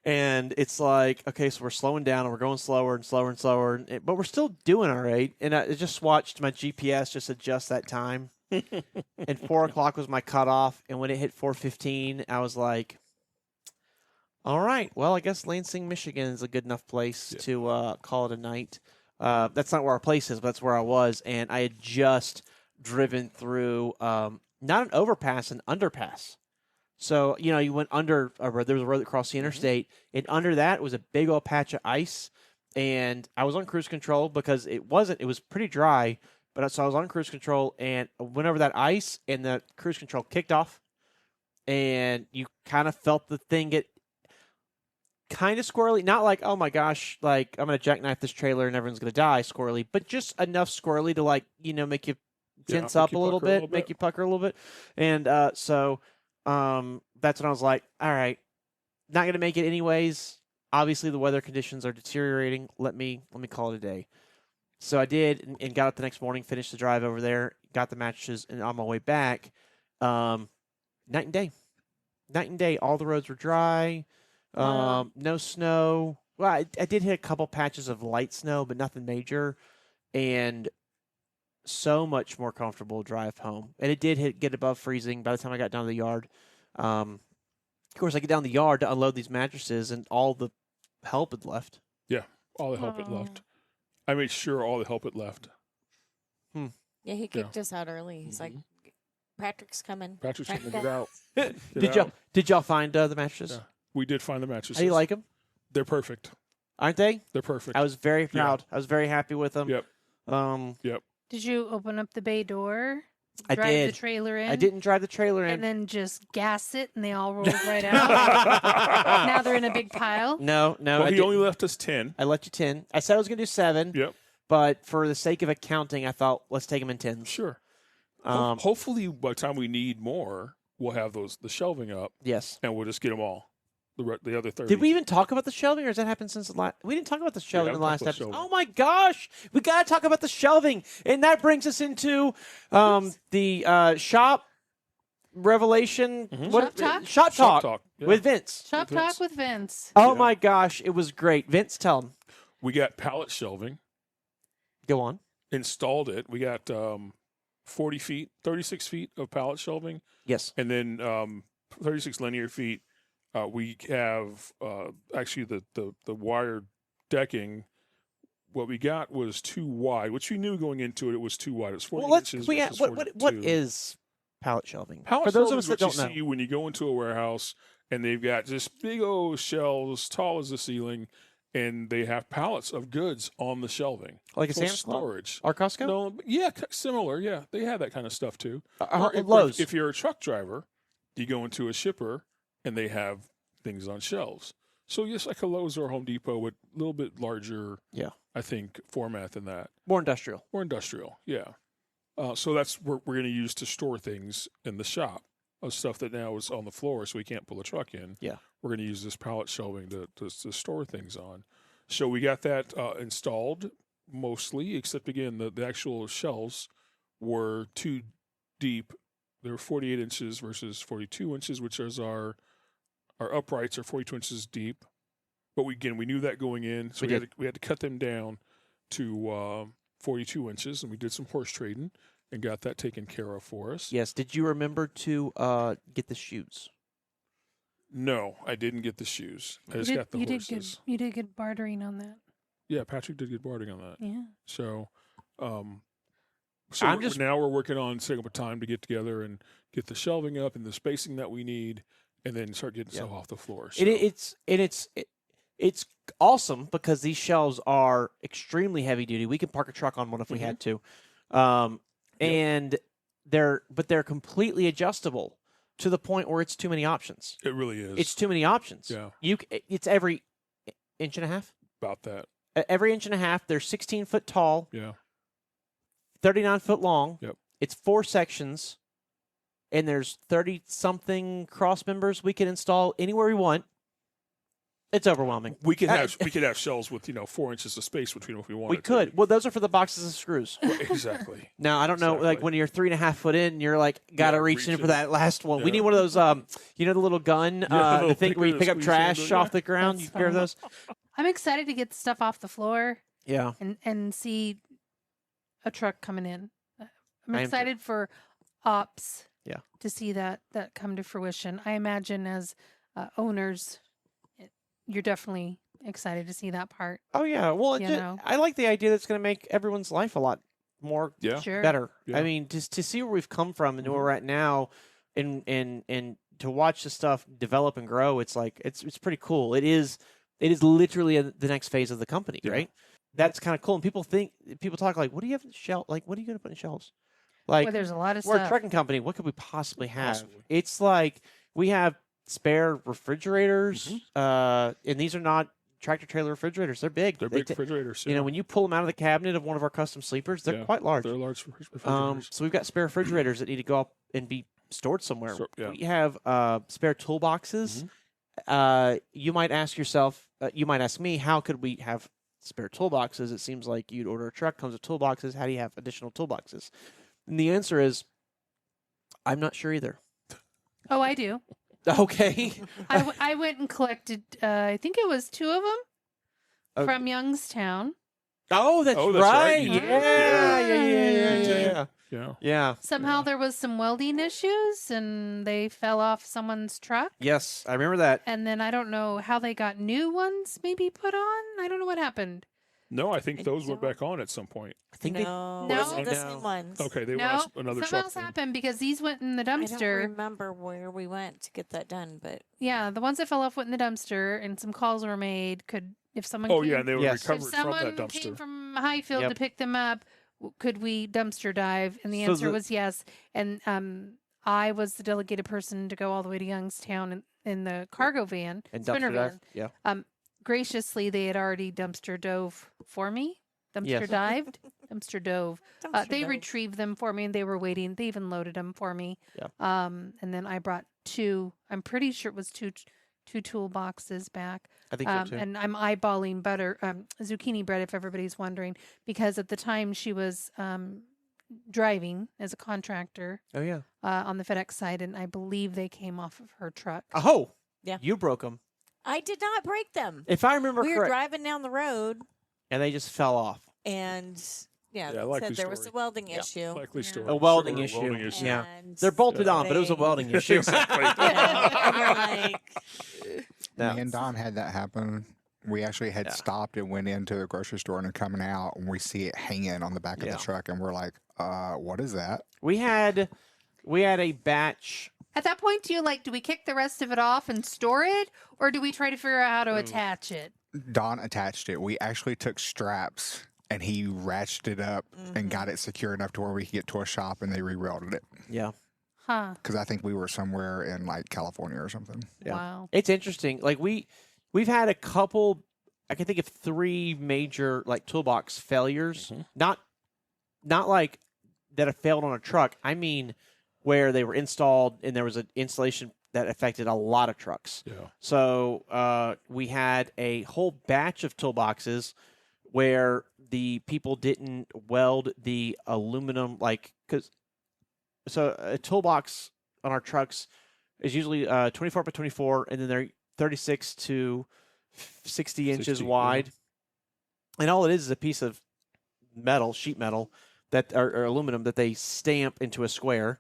And it's like, okay, so we're slowing down and we're going slower and slower and slower. But we're still doing all right. And I just watched my GPS just adjust that time. And 4 o'clock was my cutoff. And when it hit 4:15, I was like, all right, well, I guess Lansing, Michigan is a good enough place to call it a night. That's not where our place is, but that's where I was. And I had just driven through not an overpass, an underpass. So, you went under a road. There was a road that crossed the interstate. And under that was a big old patch of ice. And I was on cruise control because it was pretty dry. So I was on cruise control and I went over that ice and the cruise control kicked off. And you kind of felt the thing get kind of squirrely. Not like, oh my gosh, like I'm going to jackknife this trailer and everyone's going to die squirrely. But just enough squirrely to make you tense up a little bit, make you pucker a little bit. And so that's when I was like, all right, not going to make it anyways. Obviously, the weather conditions are deteriorating. Let me call it a day. So I did and got up the next morning, finished the drive over there, got the mattresses, and on my way back, night and day. Night and day. All the roads were dry, no snow. Well, I did hit a couple patches of light snow, but nothing major. And so much more comfortable drive home. And it did get above freezing by the time I got down to the yard. Of course, I get down the yard to unload these mattresses, and all the help had left. Yeah. All the help it left. I made sure all the help it left. Yeah, he kicked us out early. He's like, Patrick's coming. Patrick's Right going to get out. Did y'all find the mattresses? Yeah. We did find the mattresses. How do you like them? They're perfect. Aren't they? They're perfect. I was very proud. I was very happy with them. Yep. Did you open up the bay door? I drive did. the trailer in? I didn't drive the trailer in. And then just gas it, and they all rolled right out. Now they're in a big pile. No. Well, he only left us 10. I left you 10. I said I was going to do 7. Yep. But for the sake of accounting, I thought, let's take them in 10s. Sure. Hopefully, by the time we need more, we'll have the shelving up, Yes. and we'll just get them all. The other 30. Did we even talk about the shelving, or has that happened since the last? We didn't talk about the shelving in the we last talked about episode. shelving. Oh my gosh, we got to talk about the shelving, and that brings us into the shop revelation. Shop talk? Shop Shop talk talk, yeah. with Vince. Shop Vince. talk with Vince. Oh Yeah. my gosh, it was great. Vince, tell him. We got pallet shelving, Go on. installed it. We got 40 feet, 36 feet of pallet shelving, Yes. and then 36 linear feet. We have actually the wired decking. What we got was too wide, which we knew going into it. It was too wide. It was 40 Well, inches. what versus what 42. is pallet shelving? Pallet For those shelving of us is that what don't you know. see when you go into a warehouse and they've got just big old shelves, tall as the ceiling, and they have pallets of goods on the shelving. Like a for Sam's Club storage. or Costco? No, yeah, similar. Yeah, they have that kind of stuff too. Lowe's. If you're a truck driver, you go into a shipper and they have things on shelves. So yes, like a Lowe's or Home Depot with a little bit larger, Yeah. I think, format than that. More industrial. Or industrial, yeah. So that's what we're going to use to store things in the shop. Of stuff that now is on the floor, so we can't pull a truck in. Yeah. We're going to use this pallet shelving to store things on. So we got that installed mostly, except again, the actual shelves were too deep. They were 48 inches versus 42 inches, which is our uprights are 42 inches deep. But we knew that going in, so we had to cut them down to 42 inches, and we did some horse trading and got that taken care of for us. Yes. Did you remember to get the shoes? No, I didn't get the shoes. I just got the horses. You did good bartering on that. Yeah, Patrick did good bartering on that. Yeah. So, I'm just- now we're working on setting up a time to get together and get the shelving up and the spacing that we need, and then start getting stuff off the floor. So. It's awesome because these shelves are extremely heavy duty. We can park a truck on one if we had to, and they're completely adjustable to the point where it's too many options. It really is. It's too many options. Yeah. It's every inch and a half. About that. Every inch and a half. They're 16 foot tall. Yeah. 39 foot long. Yep. It's 4 sections, and there's 30 something cross members we can install anywhere we want. It's overwhelming. We could have shelves with 4 inches of space between them if we wanted. We could. Well, those are for the boxes of screws. Right, exactly. Now I don't know, like when you're 3.5 foot in, you're like gotta reach in for that last one. We Yeah. need one of those, the little gun, the thing where you pick up trash squeeze off the ground. That's You pair of those. I'm excited to get the stuff off the floor Yeah. and see a truck coming in. I'm I am excited for ops. Yeah. To see that come to fruition. I imagine as owners, you're definitely excited to see that part. Oh yeah. Well, You know. I like the idea that's going to make everyone's life a lot more Yeah. Sure. better. Yeah. I mean, just to see where we've come from and where we're at now, and to watch the stuff develop and grow, it's like it's pretty cool. It is literally the next phase of the company, Yeah. right? That's kind of cool. And people talk like, what do you have in shelf? Like, what are you going to put in shelves? Like, Well, there's a lot of we're a stuff. trucking company. What could we possibly have? Possibly. It's like we have spare refrigerators, and these are not tractor trailer refrigerators. They're big. They're big refrigerators. You know, when you pull them out of the cabinet of one of our custom sleepers, they're Yeah, quite large. they're large refrigerators. So we've got spare refrigerators that need to go up and be stored somewhere. So, yeah. We have spare toolboxes. You might ask yourself, you might ask me, how could we have spare toolboxes? It seems like you'd order a truck, comes with toolboxes. How do you have additional toolboxes? And the answer is, I'm not sure either. Oh, I do. Okay. I went and collected, I think it was 2 of them Okay. from Youngstown. Oh, that's right. right. You Yeah. did. Yeah. Yeah. Yeah. Somehow there was some welding issues and they fell off someone's truck. Yes, I remember that. And then I don't know how they got new ones maybe put on. I don't know what happened. No, I think I those went don't- back on at some point. I think no, No. those are the No. same ones. Okay, they were No, on another something truck. else then. happened because these went in the I don't dumpster. remember where we went to get that done, but Yeah, the ones that fell off went in the dumpster, and some calls were made. If someone Oh came, yeah, and they were Yes. if recovered from someone that came dumpster. from Hyfield Yep. to pick them up, could we dumpster dive? And the So answer the- was yes. And I was the delegated person to go all the way to Youngstown in the cargo van, and sprinter dumpster dive. van. Yeah. Graciously, they had already dumpster dove for me. Dumpster Yes. dived, dumpster dove. dumpster They dove. retrieved them for me, and they were waiting. They even loaded them for me. Yeah. And then I brought 2. I'm pretty sure it was two toolboxes back. I think so too. And I'm eyeballing zucchini bread, if everybody's wondering, because at the time she was driving as a contractor Oh yeah. on the FedEx side, and I believe they came off of her truck. Oh. Yeah. You broke them. I did not break them. If I remember We were correct, driving down the road, and they just fell off. and Yeah, they likely said there was a story. welding issue. Likely Yeah. story. A welding Sure, issue. welding issue. Yeah. And They're bolted Yeah. on, but it was a they- welding issue. Exactly. and we're like, No. Me and Don had that happen. We actually had Yeah. stopped and went into the grocery store and are coming out, and we see it hanging on the back of Yeah. the truck, and we're like, what is that? We had a batch. At that point, do we kick the rest of it off and store it, or do we try to figure out how to attach it? Don attached it. We actually took straps, and he ratcheted up and got it secure enough to where we could get to a shop, and they re-welded it. Yeah. Huh. Because I think we were somewhere in like California or something. Yeah. Wow. It's interesting. Like we've had a couple. I can think of 3 major like toolbox failures. Not like that have failed on a truck. I mean, where they were installed and there was an installation that affected a lot of trucks. Yeah. So we had a whole batch of toolboxes where the people didn't weld the aluminum, so a toolbox on our trucks is usually 24 by 24, and then they're 36 to 60 inches 60, wide. And all it is a piece of metal, sheet metal, or aluminum that they stamp into a square,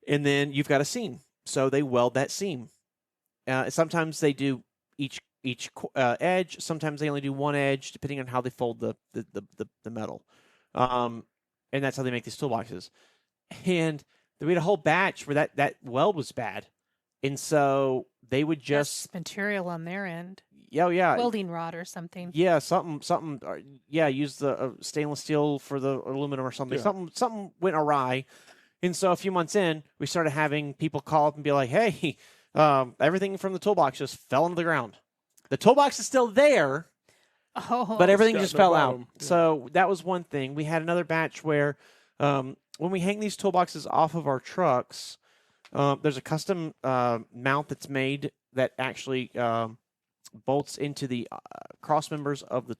and then you've got a seam. So they weld that seam. Sometimes they do each edge. Sometimes they only do one edge, depending on how they fold the metal. And that's how they make these toolboxes. And we had a whole batch where that weld was bad, and so they would just That's material on their end. yeah Welding rod or something. yeah something use the stainless steel for the aluminum or something. Yeah. Something went awry, and so a few months in, we started having people call up and be like, "Hey, everything from the toolbox just fell into the ground. The toolbox is still there, Oh, but everything got just no fell out." bottom. Yeah. So that was one thing. We had another batch where when we hang these toolboxes off of our trucks, there's a custom mount that's made that actually bolts into the cross members of the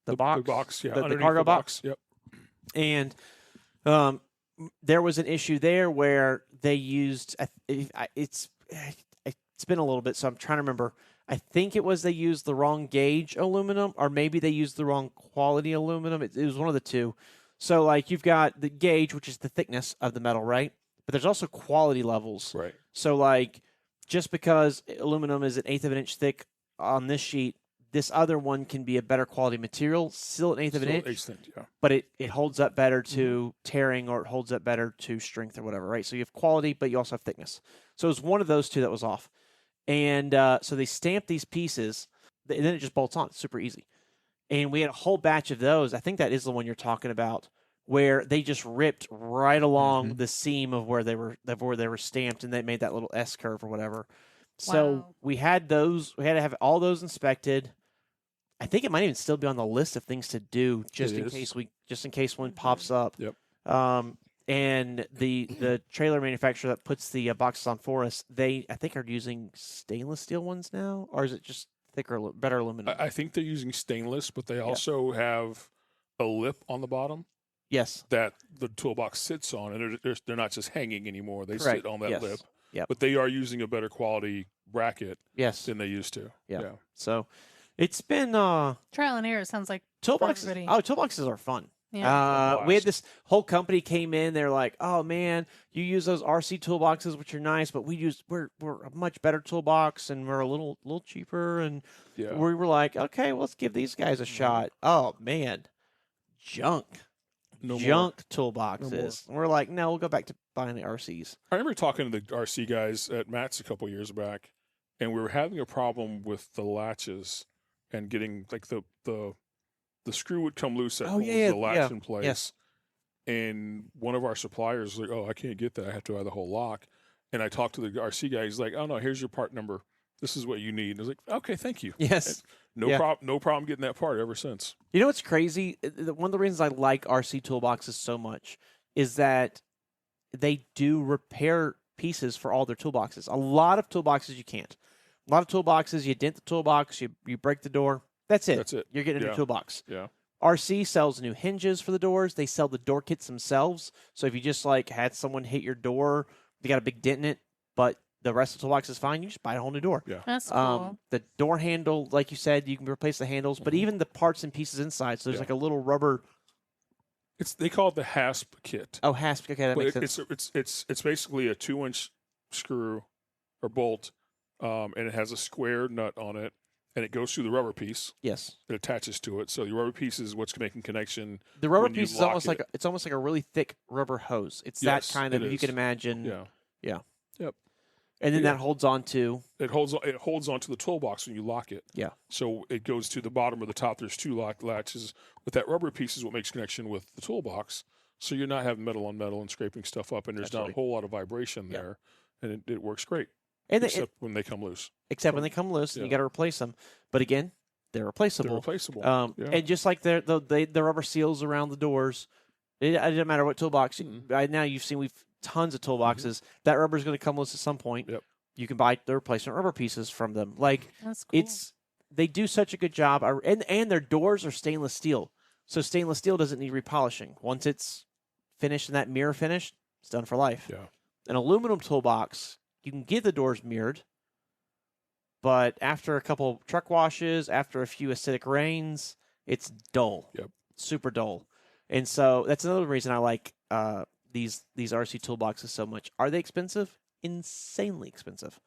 box. The box, yeah. the underneath cargo the box. Yep. And there was an issue there where they used it's been a little bit, so I'm trying to remember. I think it was they used the wrong gauge aluminum, or maybe they used the wrong quality aluminum. It was one of the two. So, like, you've got the gauge, which is the thickness of the metal, right? But there's also quality levels. Right. So, like, just because aluminum is an eighth of an inch thick on this sheet, this other one can be a better quality material, still an eighth of an Still inch, extent, yeah. but it holds up better to tearing, or it holds up better to strength or whatever, right? So you have quality, but you also have thickness. So it was one of those two that was off. And so they stamped these pieces, and then it just bolts on. It's super easy. And we had a whole batch of those. I think that is the one you're talking about, where they just ripped right along the seam of where they were stamped, and they made that little S curve or whatever. So Wow. we had those. We had to have all those inspected. I think it might even still be on the list of things to do, just It in is. case one pops up. Yep. And the trailer manufacturer that puts the boxes on for us, I think are using stainless steel ones now, or is it just thicker, better aluminum? I think they're using stainless, but they also have a lip on the bottom Yes. that the toolbox sits on, and they're not just hanging anymore. They Correct. sit on that Yes. lip. Yep. But they are using a better quality bracket Yes. than they used to. Yeah. So it's been Trial and error sounds like toolboxes. everybody. Oh, toolboxes are fun. Yeah. We had this whole company came in. They're like, "Oh man, you use those RC toolboxes, which are nice, but we're a much better toolbox, and we're a little cheaper." And Yeah. we were like, "Okay, well, let's give these guys a shot." Oh man, junk No more. toolboxes. And we're like, "No, we'll go back to buying the RCs." I remember talking to the RC guys at Matt's a couple years back, and we were having a problem with the latches and getting like the screw would come loose that holds the latch in place. Yes. And one of our suppliers was like, "Oh, I can't get that. I have to buy the whole lock." And I talked to the RC guy. He's like, "Oh no, here's your part number. This is what you need." And I was like, "Okay, thank you." Yes. No Yeah. no problem getting that part ever since. You know what's crazy? One of the reasons I like RC toolboxes so much is that they do repair pieces for all their toolboxes. A lot of toolboxes you can't. A lot of toolboxes, you dent the toolbox, you break the door. That's it. That's it. You're getting a new Yeah. toolbox. Yeah. RC sells new hinges for the doors. They sell the door kits themselves. So if you just like had someone hit your door, you got a big dent in it, but the rest of the toolbox is fine, you just buy a whole new door. Yeah. That's cool. The door handle, like you said, you can replace the handles, but even the parts and pieces inside. So there's Yeah. like a little rubber. They call it the hasp kit. Oh, hasp. Okay, that But makes sense. it's basically a 2-inch screw or bolt, and it has a square nut on it, and it goes through the rubber piece. Yes. It attaches to it. So the rubber piece is what's making connection. The rubber when you piece is lock almost like it. it's almost like a really thick rubber hose. It's Yes, that kind of, it if you is. can imagine. Yeah. And then Yeah. that holds on to. It holds onto the toolbox when you lock it. Yeah. So it goes to the bottom or the top. There's two lock latches. But that rubber piece is what makes connection with the toolbox. So you're not having metal on metal and scraping stuff up, and there's not a Absolutely. whole lot of vibration Yeah. there, and it works great. And Except when they come loose. except when they come loose, and you Yeah. got to replace them. But again, they're They're replaceable. replaceable. Yeah. And just like the rubber seals around the doors, it doesn't matter what toolbox. Mm-mm. By now, you've seen we've tons of toolboxes. That rubber is going to come loose at some point. Yep. You can buy the replacement rubber pieces from them. Like That's cool. they do such a good job, and their doors are stainless steel, so stainless steel doesn't need repolishing. Once it's finished and that mirror finished, it's done for life. Yeah. An aluminum toolbox, you can get the doors mirrored, but after a couple truck washes, after a few acidic rains, it's dull. Yep. Super dull. And so that's another reason I like these RC toolboxes so much. Are they expensive? Insanely expensive.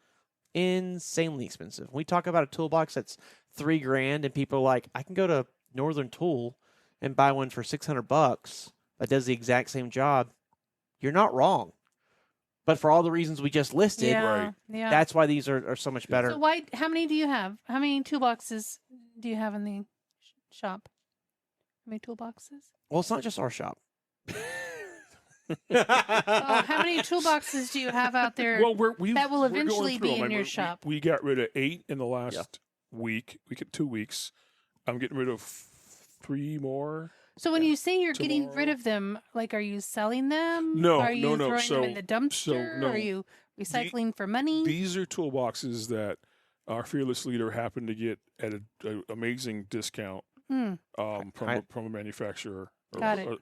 Insanely expensive. We talk about a toolbox that's $3,000, and people are like, I can go to Northern Tool and buy one for $600 that does the exact same job. You're not wrong. But for all the reasons we just listed, yeah, right. yeah. that's why these are so much better. So why? How many do you have? How many toolboxes do you have in the shop? How many toolboxes? Well, it's not just our shop. Oh, how many toolboxes do you have out there? Well, that will we're going eventually through be them. in your We- shop? We got rid of 8 in the last week. We get 2 weeks. I'm getting rid of 3 more. So when you say you're getting rid Tomorrow. of them, like, are you selling them? No, Are you no. throwing them in the dumpster? no. Are you recycling for money? These are toolboxes that our fearless leader happened to get at an amazing discount Hmm. from a manufacturer. Got it.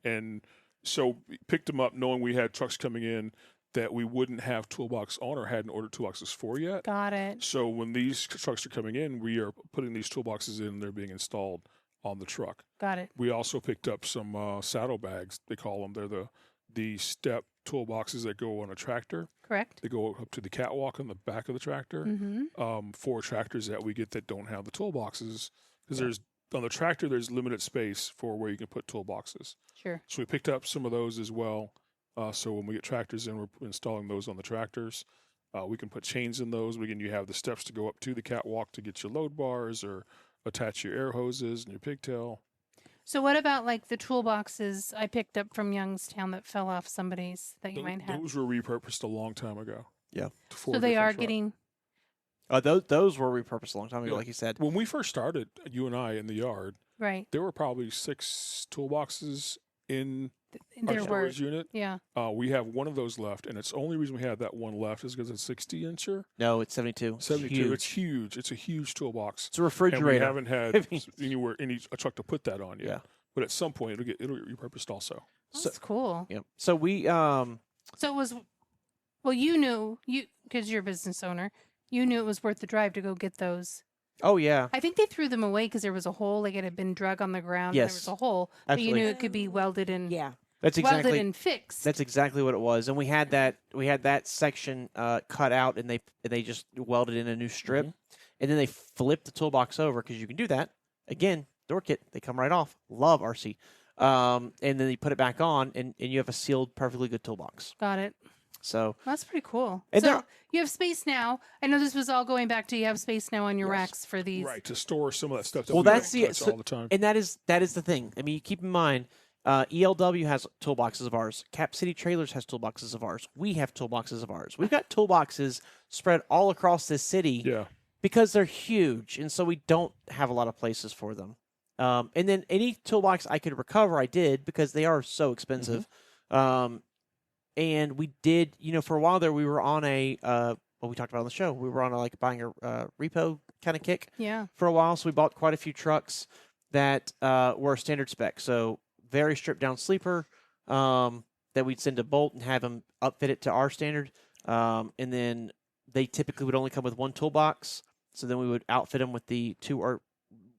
And so picked them up knowing we had trucks coming in that we wouldn't have toolbox on or hadn't ordered toolboxes for yet. Got it. So when these trucks are coming in, we are putting these toolboxes in. They're being installed on the truck. Got it. We also picked up some saddlebags. They call them. They're the step toolboxes that go on a tractor. Correct. They go up to the catwalk on the back of the tractor. Mm-hmm. For tractors that we get that don't have the toolboxes, because there's on the tractor there's limited space for where you can put toolboxes. Sure. So we picked up some of those as well. So when we get tractors in, we're installing those on the tractors. We can put chains in those. You have the steps to go up to the catwalk to get your load bars or attach your air hoses and your pigtail. So what about like the toolboxes I picked up from Youngstown that fell off somebody's that you might have? Those were repurposed a long time ago. Yeah. So they are getting. Those were repurposed a long time ago, Yeah. like you said. When we first started, you and I in the yard, Right. there were probably 6 toolboxes in our There were. storage unit. Yeah. We have one of those left, and it's the only reason we have that one left is because it's 60-incher. No, it's 72. 72. It's Huge. huge. It's a huge toolbox. It's a And we refrigerator. haven't had I mean- a truck to put that on yet. Yeah. But at some point, it'll get repurposed also. That's cool. Yep. So we So it was. Well, you knew because you're a business owner. You knew it was worth the drive to go get those. oh yeah. I think they threw them away because there was a hole. Like it had been drug on the ground. And there Yes. was a hole, but you Absolutely. knew it could be welded and Yeah. That's welded exactly and fixed. that's exactly what it was. And we had that section cut out, and they just welded in a new strip, and then they flipped the toolbox over because you can do that. Again, door kit, they come right off. Love RC. And then they put it back on, and you have a sealed, perfectly good toolbox. Got it. So That's pretty cool. And so there- you have space now. I know this was all going back to you have space now on your Yes. racks for these. Right, to store some of that stuff that Well, we that's don't the- touch so- all the time. and that is the thing. I mean, you keep in mind, ELW has toolboxes of ours. Cap City Trailers has toolboxes of ours. We have toolboxes of ours. We've got toolboxes spread all across this city Yeah. because they're huge, and so we don't have a lot of places for them. And then any toolbox I could recover, I did because they are so expensive. And we did, for a while there, we were on what we talked about on the show. We were on buying a repo kind of kick Yeah. for a while. So we bought quite a few trucks that were standard spec. So very stripped down sleeper that we'd send to Bolt and have them upfit it to our standard. And then they typically would only come with one toolbox. So then we would outfit them with the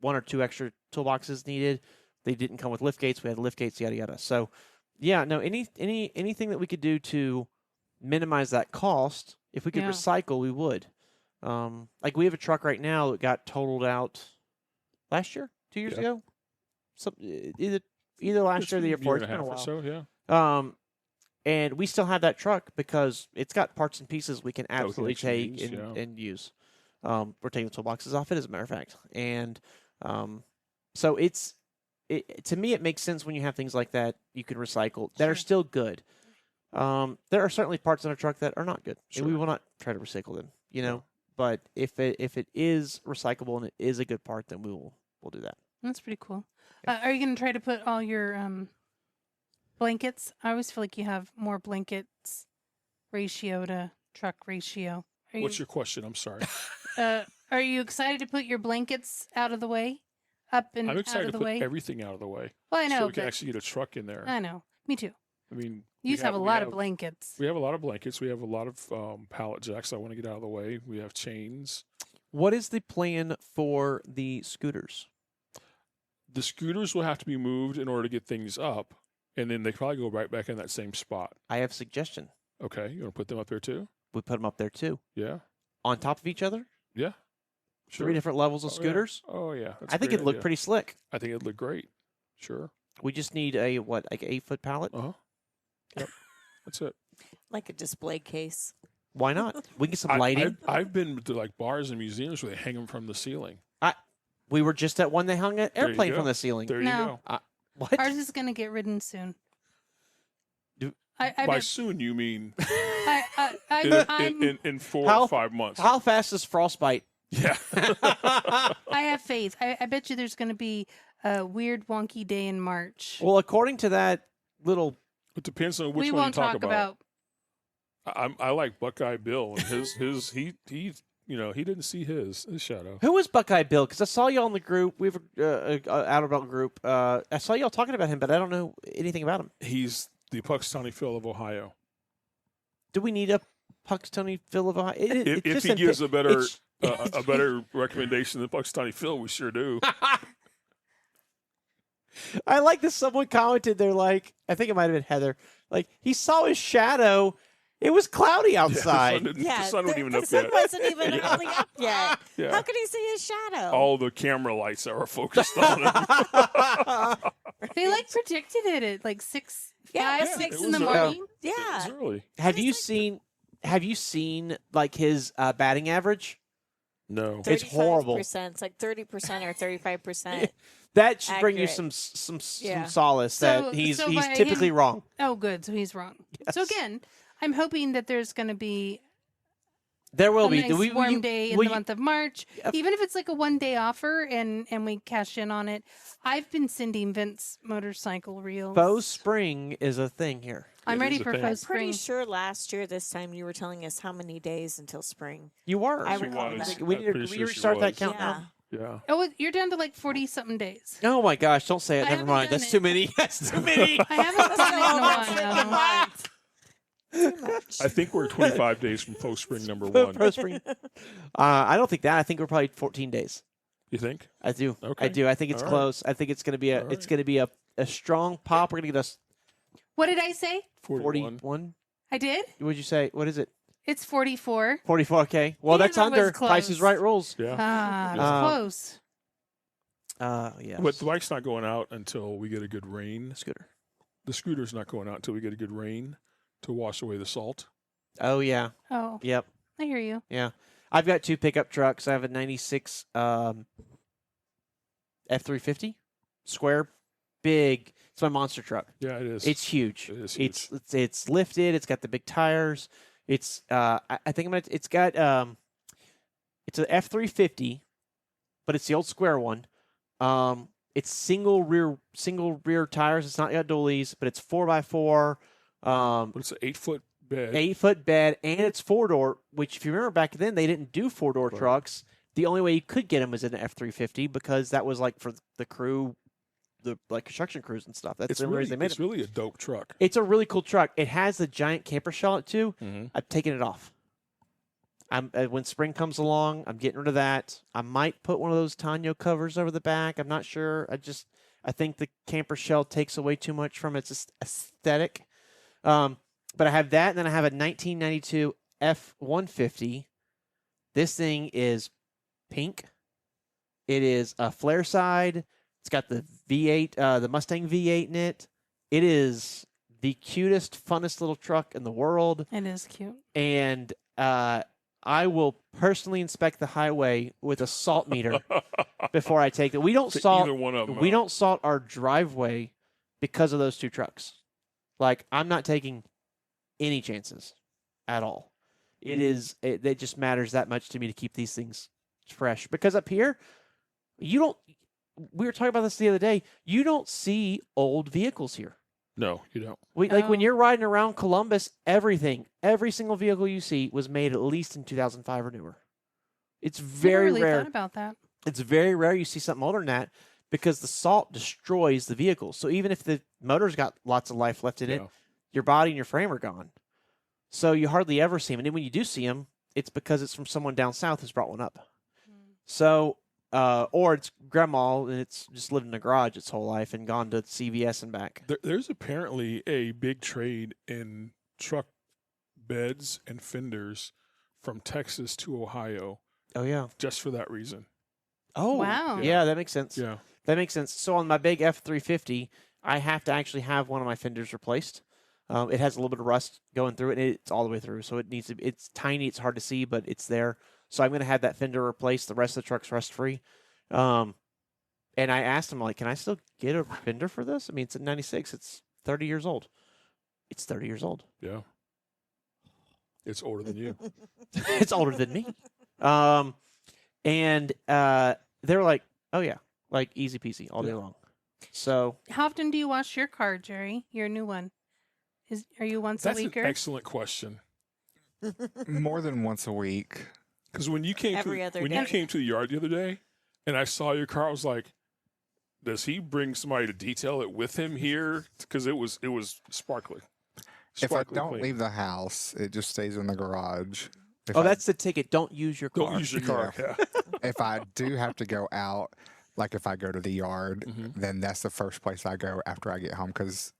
one or two extra toolboxes needed. They didn't come with lift gates. We had lift gates, yada yada. So yeah, no, anything that we could do to minimize that cost, if we could Yeah. recycle, we would. We have a truck right now that got totaled out last year, 2 years Yeah. ago. Either last It's year or the year a before. and It's a been a half while. or so, yeah. And we still have that truck because it's got parts and pieces we can we can absolutely actually take use, and, yeah. and use. We're taking the toolboxes off it, as a matter of fact. And so to me, it makes sense when you have things like that you can recycle that are Sure. still good. There are certainly parts in a truck that are not good, and we Sure. will not try to recycle them. But if it is recyclable and it is a good part, then we'll do that. That's pretty cool. Are you going to try to put all your Blankets. I always feel like you have more blankets ratio to truck ratio. What's your question? I'm sorry. Are you excited to put your blankets out of the way? Up and I'm out excited of to the put way? everything out of the way. Well, I know, so we can but actually get a truck in there. I know. Me too. I mean, You used to have a we lot of blankets. We have a lot of blankets. We have a lot of pallet jacks I want to get out of the way. We have chains. What is the plan for the scooters? The scooters will have to be moved in order to get things up, and then they probably go right back in that same spot. I have a suggestion. Okay, you want to put them up there too? We put them up there too, Yeah, on top of each other. yeah. Sure. 3 different levels of Oh, scooters. Yeah. Oh yeah, that's I a think great it'd look idea. pretty slick. I think it'd look great. Sure. We just need a like 8-foot pallet. Uh huh. Yep. That's it. Like a display case. Why not? We can get some lighting. I've been to like bars and museums where they hang them from the ceiling. We were just at one they hung an There you airplane go. from the ceiling. There No. you go. What? Ours is going to get ridden soon. Do- I By bet, soon, you mean I'm, in 4 How- or 5 months? How fast is frostbite? Yeah. I have faith. I bet you there's going to be a weird, wonky day in March. Well, according to that little, It depends on which we one won't you talk talk about. I like Buckeye Bill and he he didn't see his shadow. who was Buckeye Bill? Because I saw y'all in the group. We have a Outer Belt group. I saw y'all talking about him, but I don't know anything about him. He's the Puxtawny Phil of Ohio. Do we need a Puxtawny Phil of Ohio? If he gives a better a better recommendation than Puxtawny Phil, we sure do. I like that someone commented. They're like, I think it might have been Heather. Like he saw his shadow. It was cloudy outside. Yeah, the sun wasn't even the up sun yet. wasn't even really up yet. Yeah. How could he see his shadow? All the camera lights that were focused on him. They like predicted it at like 6, Yeah, 5, yeah, 6 it in the was, morning. It yeah. was early. Have you seen like his batting average? No. It's horrible. 35%. It's like 30% or 35%. That should bring you Accurate. some Yeah. solace So- that he's so by typically him- wrong. Oh, good. So he's wrong. So Yes. again, I'm hoping that there's going to be There will a be. nice warm day in will the you- month of March, Yep. even if it's like a 1-day offer and we cash in on it. I've been sending Vince motorcycle reels. Faux spring is a thing here. I'm It ready is a for thing. faux I'm pretty spring. sure last year this time you were telling us how many days until spring. You were. I She recall was. that. We I'm need to pretty sure she restart that was. countdown. Yeah. Oh, you're down to like 40-something days. Oh my gosh! Don't say it. I Never haven't mind. done That's it. too many. That's too many. I haven't done it in a while. Too much. I think we're 25 days from Faux Spring number 1. Faux spring. I don't think that. I think we're probably 14 days. You think? I do. Okay. I do. I think it's All right. close. I think it's going to be a. All It's right. going to be a strong pop. We're going to get us What did I say? 41. 41. I did? What would you say? What is it? It's 44. 44. Okay. Well, Yeah, that's that was under Price is close. Right rules. Yeah. Ah, it was Um, close. Yes. But the bike's not going out until we get a good rain. Scooter. The scooter's not going out until we get a good rain to wash away the salt. Oh yeah. Oh, Yep. I hear you. Yeah. I've got 2 pickup trucks. I have a 96 F350 square, big. It's my monster truck. Yeah, it is. It's huge. It is huge. It's lifted. It's got the big tires. It's I think I'm gonna. It's got it's an F350, but it's the old square one. It's single rear tires. It's not got dualies, but it's 4x4. but it's an 8-foot bed. 8-foot bed, and it's 4-door, which if you remember back then, they didn't do 4-door Right. trucks. The only way you could get them was in an F350 because that was like for the crew, the like construction crews and stuff. That's It's the only really, reason they made it's it. really a dope truck. It's a really cool truck. It has the giant camper shell on it too. Mm-hmm. I've taken it off. I'm when spring comes along, I'm getting rid of that. I might put one of those Tanyo covers over the back. I'm not sure. I think the camper shell takes away too much from its aesthetic. But I have that, and then I have a 1992 F150. This thing is pink. It is a flare side. It's got the V8, the Mustang V8 in it. It is the cutest, funnest little truck in the world. It is cute. And I will personally inspect the highway with a salt meter before I take it. We don't To salt. either one of them. We don't salt our driveway because of those 2 trucks. Like I'm not taking any chances at all. It just matters that much to me to keep these things fresh. Because up here, we were talking about this the other day. You don't see old vehicles here. No, you don't. Like when Oh. you're riding around Columbus, every single vehicle you see was made at least in 2005 or newer. It's Never very really rare. thought about that. It's very rare you see something older than that because the salt destroys the vehicle. So even if the motor's got lots of life left in it, Yeah. your body and your frame are gone. So you hardly ever see them. And then when you do see them, it's because it's from someone down south who's brought one up. So, or it's grandma and it's just lived in a garage its whole life and gone to CVS and back. There's apparently a big trade in truck beds and fenders from Texas to Ohio Oh, yeah. just for that reason. Oh, Wow. Yeah, that makes sense. Yeah. That makes sense. So on my big F350, I have to actually have one of my fenders replaced. It has a little bit of rust going through it. And it's all the way through, so it needs to. It's tiny. It's hard to see, but it's there. So I'm going to have that fender replaced. The rest of the truck's rust free. And I asked him, like, can I still get a fender for this? I mean, it's a 96. It's 30 years old. It's 30 years old. Yeah. It's older than you. It's older than me. And they were like, oh yeah, like easy peasy all day long. So How often do you wash your car, Jerry? Your new one. Are you once That's a an weeker? excellent question. More than once a week. Because when you came Every to other when day. you came to the yard the other day, and I saw your car, I was like, "Does he bring somebody to detail it with him here?" Because it was sparkly. If I Sparkly don't clean. leave the house, it just stays in the garage. If oh, I, that's the ticket. Don't use your car. Don't use your car. Yeah. if I do have to go out, like if I go to the yard, Mhm. then that's the first place I go after I get home because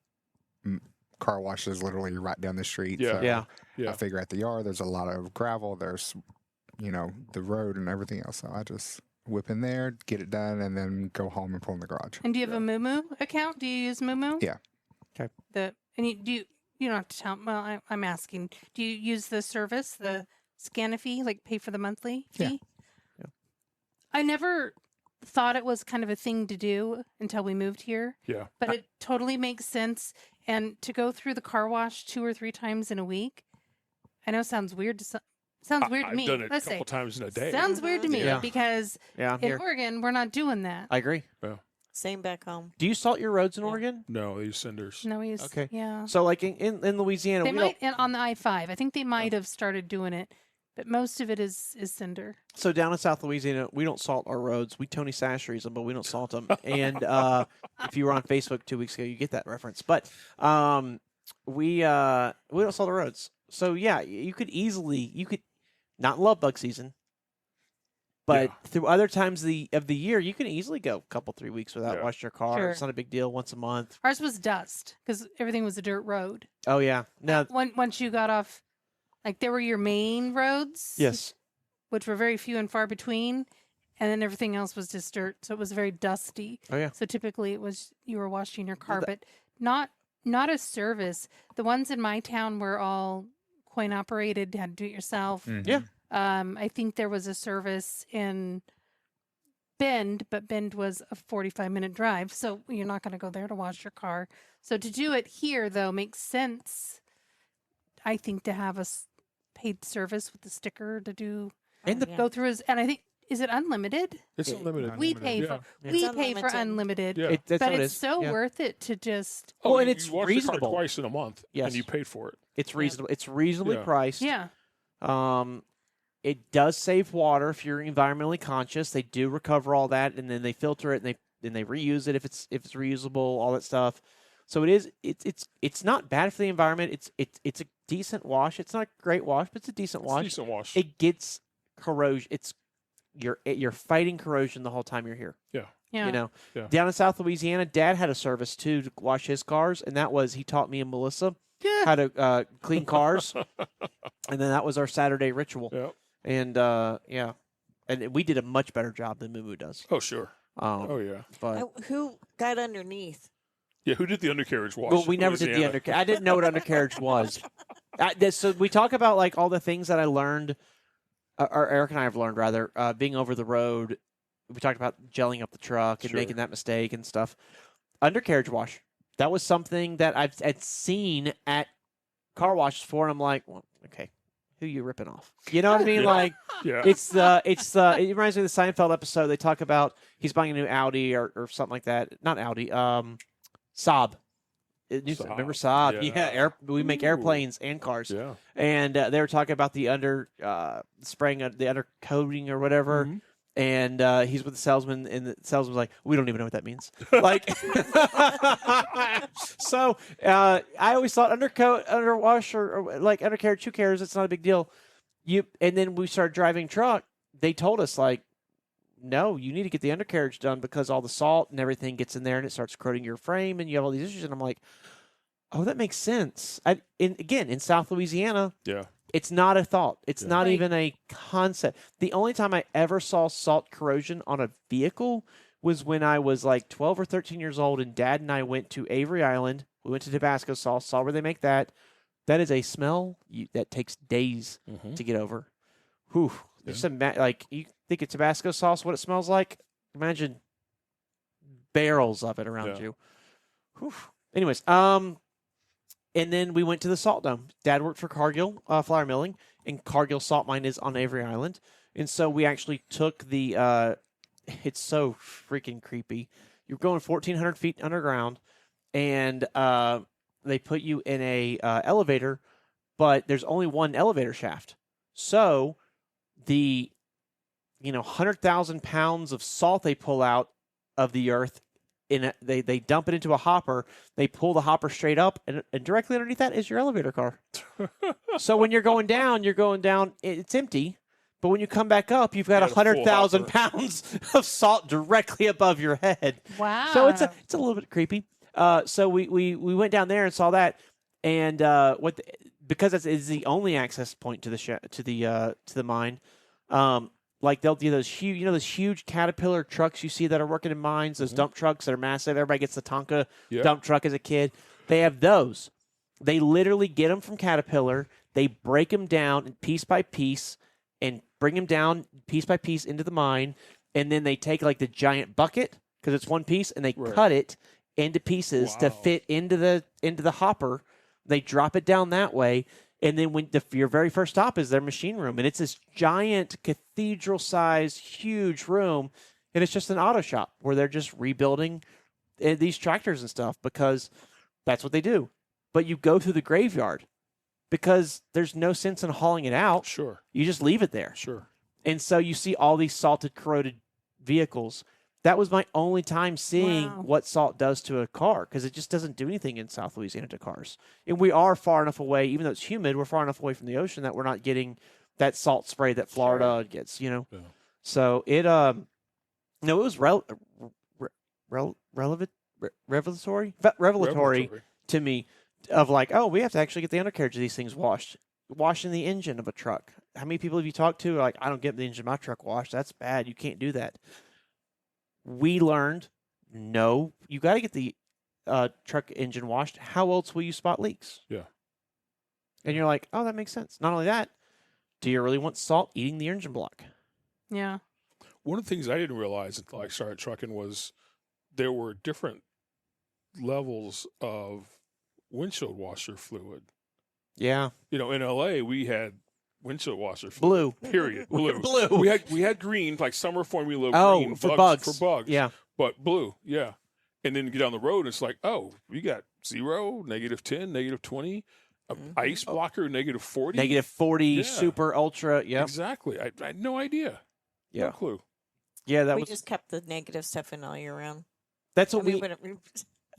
car wash is literally right down the street. Yeah. So Yeah. Yeah. I figure at the yard, there's a lot of gravel. There's, the road and everything else. So I just whip in there, get it done, and then go home and pull in the garage. And do you have a Moo account? Do you use Moo? Yeah. Okay. You don't have to tell. Well, I'm asking. Do you use the service, the Scanify, like pay for the monthly fee? Yeah. I never thought it was kind of a thing to do until we moved here, Yeah. but it totally makes sense. And to go through the car wash 2 or 3 times in a week, I know sounds weird to sounds weird to I've me. done it a Let's couple say times in a day. sounds weird to me Yeah. because Yeah. in Here. Oregon we're not doing that. I agree. Same back home. Do you salt your roads in Yeah. Oregon? No, they use cinders. No, we use Okay. yeah. So like in Louisiana, They we might don't. and on the I-5. I think they might have started doing it, but most of it is cinder. So down in South Louisiana, we don't salt our roads. We Tony Sasheries them, but we don't salt them. And if you were on Facebook 2 weeks ago, you get that reference. But we don't salt our roads. So yeah, you could not love bug season, but through other times of the year, you can easily go a couple 3 weeks without Yeah. washing your car. Sure. It's not a big deal. Once a month. Ours was dust because everything was a dirt road. Oh yeah. Now Once you got off, like there were your main roads, yes. which were very few and far between, and then everything else was just dirt, so it was very dusty. Oh yeah. So typically it was you were washing your car, Well, but not a service. The ones in my town were all coin operated, had to do it yourself. Yeah. I think there was a service in Bend, but Bend was a 45-minute drive, so you're not going to go there to wash your car. So to do it here, though, makes sense. I think to have a paid service with the sticker to do And the Yeah. go through and I think is it unlimited? It's Yeah. unlimited. We Unlimited. pay Yeah. for Yeah. we It's pay for unlimited. unlimited, Yeah. That's but what it it's is. so Yeah. worth it to just Oh, Well, and you it's wash reasonable. your car twice in a month, Yes. and you paid for it. It's reasonable. It's reasonably Yeah. priced. yeah. It does save water if you're environmentally conscious. They do recover all that, and then they filter it and they reuse it if it's reusable, all that stuff. So it's not bad for the environment. It's a decent wash. It's not a great wash, but it's a decent It's a wash. decent wash. It gets corrosion. You're fighting corrosion the whole time you're here. Yeah. You know, Yeah. down in South Louisiana, Dad had a service too to wash his cars, and that was he taught me and Melissa Yeah. how to clean cars, and then that was our Saturday ritual. Yeah. And yeah, and we did a much better job than Moo Does. Oh, sure. Oh, yeah. But Who got underneath? Yeah, who did the undercarriage wash? well, we in never did the Louisiana? undercarriage. I didn't know what undercarriage was. So we talk about like all the things that I learned, or Eric and I have learned rather, being over the road. We talked about gelling up the truck and Sure. making that mistake and stuff. Undercarriage wash. That was something that I'd seen at car washes before, and I'm like, well, okay, who you ripping off? You know what I mean? Yeah. Like Yeah. it reminds me of the Seinfeld episode. They talk about he's buying a new Audi or something like that. Not Audi, Saab. remember Saab? Yeah, we make airplanes and cars. Yeah. And they were talking about the spraying the undercoating or whatever. Mhm. And he's with the salesman, and the salesman's like, "We don't even know what that means." Like, so I always thought underwash, or like undercarriage, who cares? It's not a big deal. And then we started driving truck. They told us like, no, you need to get the undercarriage done because all the salt and everything gets in there and it starts corroding your frame and you have all these issues. And I'm like, oh, that makes sense. Again, in South Louisiana, Yeah. it's not a thought. It's not Right. even a concept. The only time I ever saw salt corrosion on a vehicle was when I was like 12 or 13 years old, and Dad and I went to Avery Island. We went to Tabasco sauce, saw where they make that. That is a smell that takes days Mhm. to get over. Whew. There's some like, you think of Tabasco sauce, what it smells like? Imagine barrels of it around Yeah. you. Whew. Anyways, and then we went to the salt dome. Dad worked for Cargill Flour Milling, and Cargill Salt Mine is on Avery Island. And so we actually took the. It's so freaking creepy. You're going 1,400 feet underground, and they put you in a elevator, but there's only one elevator shaft. So the 100,000 pounds of salt they pull out of the earth, they dump it into a hopper. They pull the hopper straight up, and directly underneath that is your elevator car. So when you're going down, it's empty. But when you come back up, you've got You had a full 100,000 hopper. pounds of salt directly above your head. Wow. So it's a little bit creepy. So we went down there and saw that, and because it's the only access point to the mine. Like they'll do those huge Caterpillar trucks you see that are working in mines, those dump trucks that are massive. Everybody gets the Tonka Yeah. dump truck as a kid. They have those. They literally get them from Caterpillar. They break them down piece by piece and bring them down piece by piece into the mine. And then they take like the giant bucket, because it's one piece, and they Right. cut it into pieces to Wow. fit into the hopper. They drop it down that way. And then your very first stop is their machine room, and it's this giant cathedral-sized, huge room, and it's just an auto shop where they're just rebuilding these tractors and stuff because that's what they do. But you go through the graveyard because there's no sense in hauling it out. Sure. You just leave it there. Sure. And so you see all these salted, corroded vehicles. That was my only time seeing Wow. what salt does to a car, because it just doesn't do anything in South Louisiana to cars. And we are far enough away, even though it's humid, we're far enough away from the ocean that we're not getting that salt spray that Florida gets, Yeah. So it was revelatory to me of like, oh, we have to actually get the undercarriage of these things washed. Washing the engine of a truck. How many people have you talked to? Like, I don't get the engine of my truck washed. That's bad. You can't do that. We learned, no, you got to get the truck engine washed. How else will you spot leaks? Yeah. And you're like, oh, that makes sense. Not only that, do you really want salt eating the engine block? Yeah. One of the things I didn't realize until I started trucking was there were different levels of windshield washer fluid. Yeah. In LA, we had windshield washer fluid. Blue. Period. Blue. Blue. We had green, like summer formula Oh, green for bugs. For bugs. Yeah. But blue, yeah. And then you get down the road, and it's like, oh, we got 0, -10, -20, ice blocker, -40. -40, Yeah. super, ultra. Yep. Exactly. I had no idea. Yeah. No clue. Yeah, that we was just kept the negative stuff in all year round. that's what we wouldn't-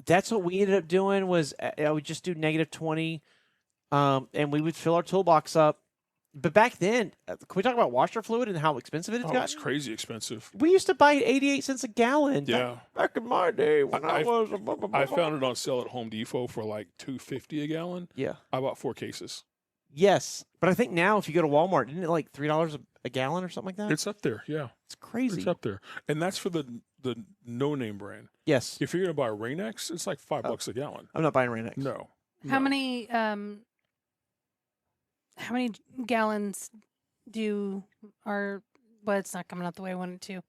that's what we ended up doing was I would just do -20, and we would fill our toolbox up. But back then, can we talk about washer fluid and how expensive it Oh, got? it's crazy expensive. We used to buy it 88 cents a gallon. Yeah. Back in my day when I I- was I found it on sale at Home Depot for like $2.50 a gallon. Yeah. I bought 4 cases. Yes. But I think now if you go to Walmart, isn't it like $3 a gallon or something like that? It's up there, yeah. It's crazy. It's up there. And that's for the no-name brand. Yes. If you're going to buy Rain-X, it's like Oh. $5 a gallon. I'm not buying Rain-X. No. How No. many gallons well, it's not coming out the way I want it to.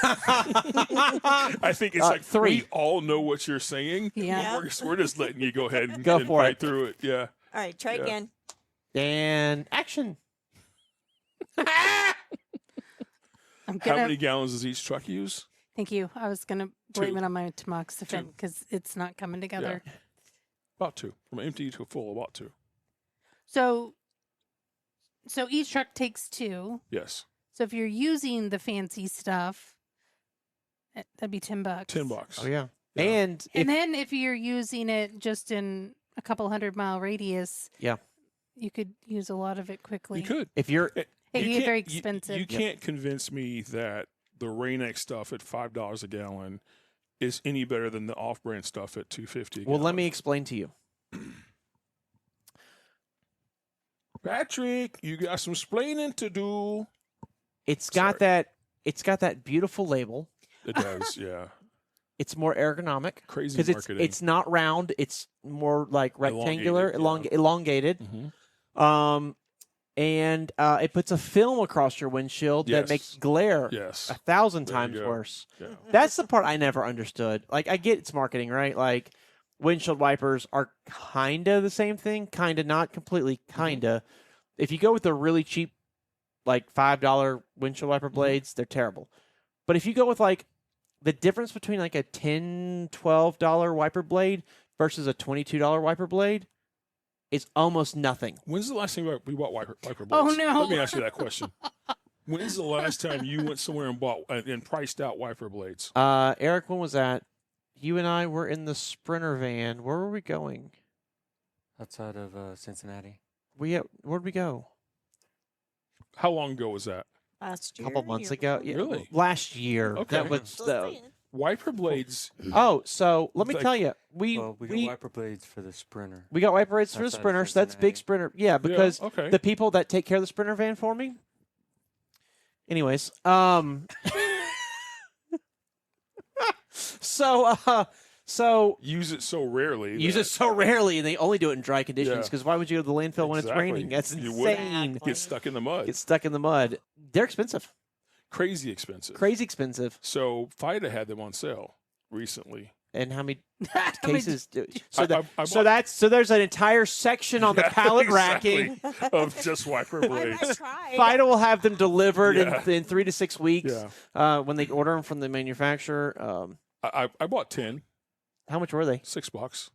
I think it's like 3. we all know what you're saying. Yeah. We're just letting you go ahead and, Go and for fight it. through it. Yeah. All right, try Yeah. again. And action. I'm How gonna many gallons does each truck use? thank you. I was gonna blame 2. it on my tamoxifen 2. because it's not coming together. About 2. From empty to full, about 2. So each truck takes 2. Yes. So if you're using the fancy stuff, that'd be $10. $10. Oh yeah. Yeah. And And then if you're using it just in a couple 100-mile radius, Yeah. you could use a lot of it quickly. You could. if you're It You can get very can't- you- expensive. You, can't convince me that the Rain-X stuff at $5 a gallon is any better than the off-brand stuff at $2.50 a well, let gallon. me explain to you. Patrick, you got some splaining to do. It's got that beautiful label. It does, yeah. It's more ergonomic Crazy because marketing. it's not round. It's more like rectangular, Elongated, elongated. Mhm. And it puts a film across your windshield that Yes. makes glare Yes. 1,000 There you times go. worse. Yeah. That's the part I never understood. Like, I get it's marketing, right? Like, windshield wipers are kind of the same thing, kind of not completely, kind of. If you go with the really cheap, like $5 windshield wiper blades, they're terrible. But if you go with like the difference between like a $10, $12 wiper blade versus a $22 wiper blade is almost nothing. When's the last time we bought wiper blades? Oh, no. Let me ask you that question. When's the last time you went somewhere and bought and priced out wiper blades? Eric, when was that? You and I were in the Sprinter van. Where were we going? Outside of Cincinnati. Where'd we go? How long ago was that? Last A year. couple months year ago. before? Yeah, Really? last year. Okay. That was Just the, saying. Wiper blades. oh, so let me Like- tell you, we Well, we got wiper blades for the Sprinter. we got wiper blades for the Outside of Sprinter, so that's big Cincinnati. Sprinter. Yeah, because okay. the people that take care of the Sprinter van for me. Anyways, so use it so rarely. use that it so rarely, and they only do it in dry conditions. Yeah. Because why would you go to the landfill when it's Exactly. raining? That's You wouldn't. insane. Exactly. Get stuck in the mud. Get stuck in the mud. They're expensive, Crazy expensive. crazy expensive. So FIDA had them on sale recently. And how many How many- cases? So I so bought- that's so there's an entire section on the Yeah, pallet exactly. racking. of just wiper I blades. tried. FIDA will have them delivered Yeah. in 3 to 6 weeks Yeah. when they order them from the manufacturer. I bought 10, How much were they? $6.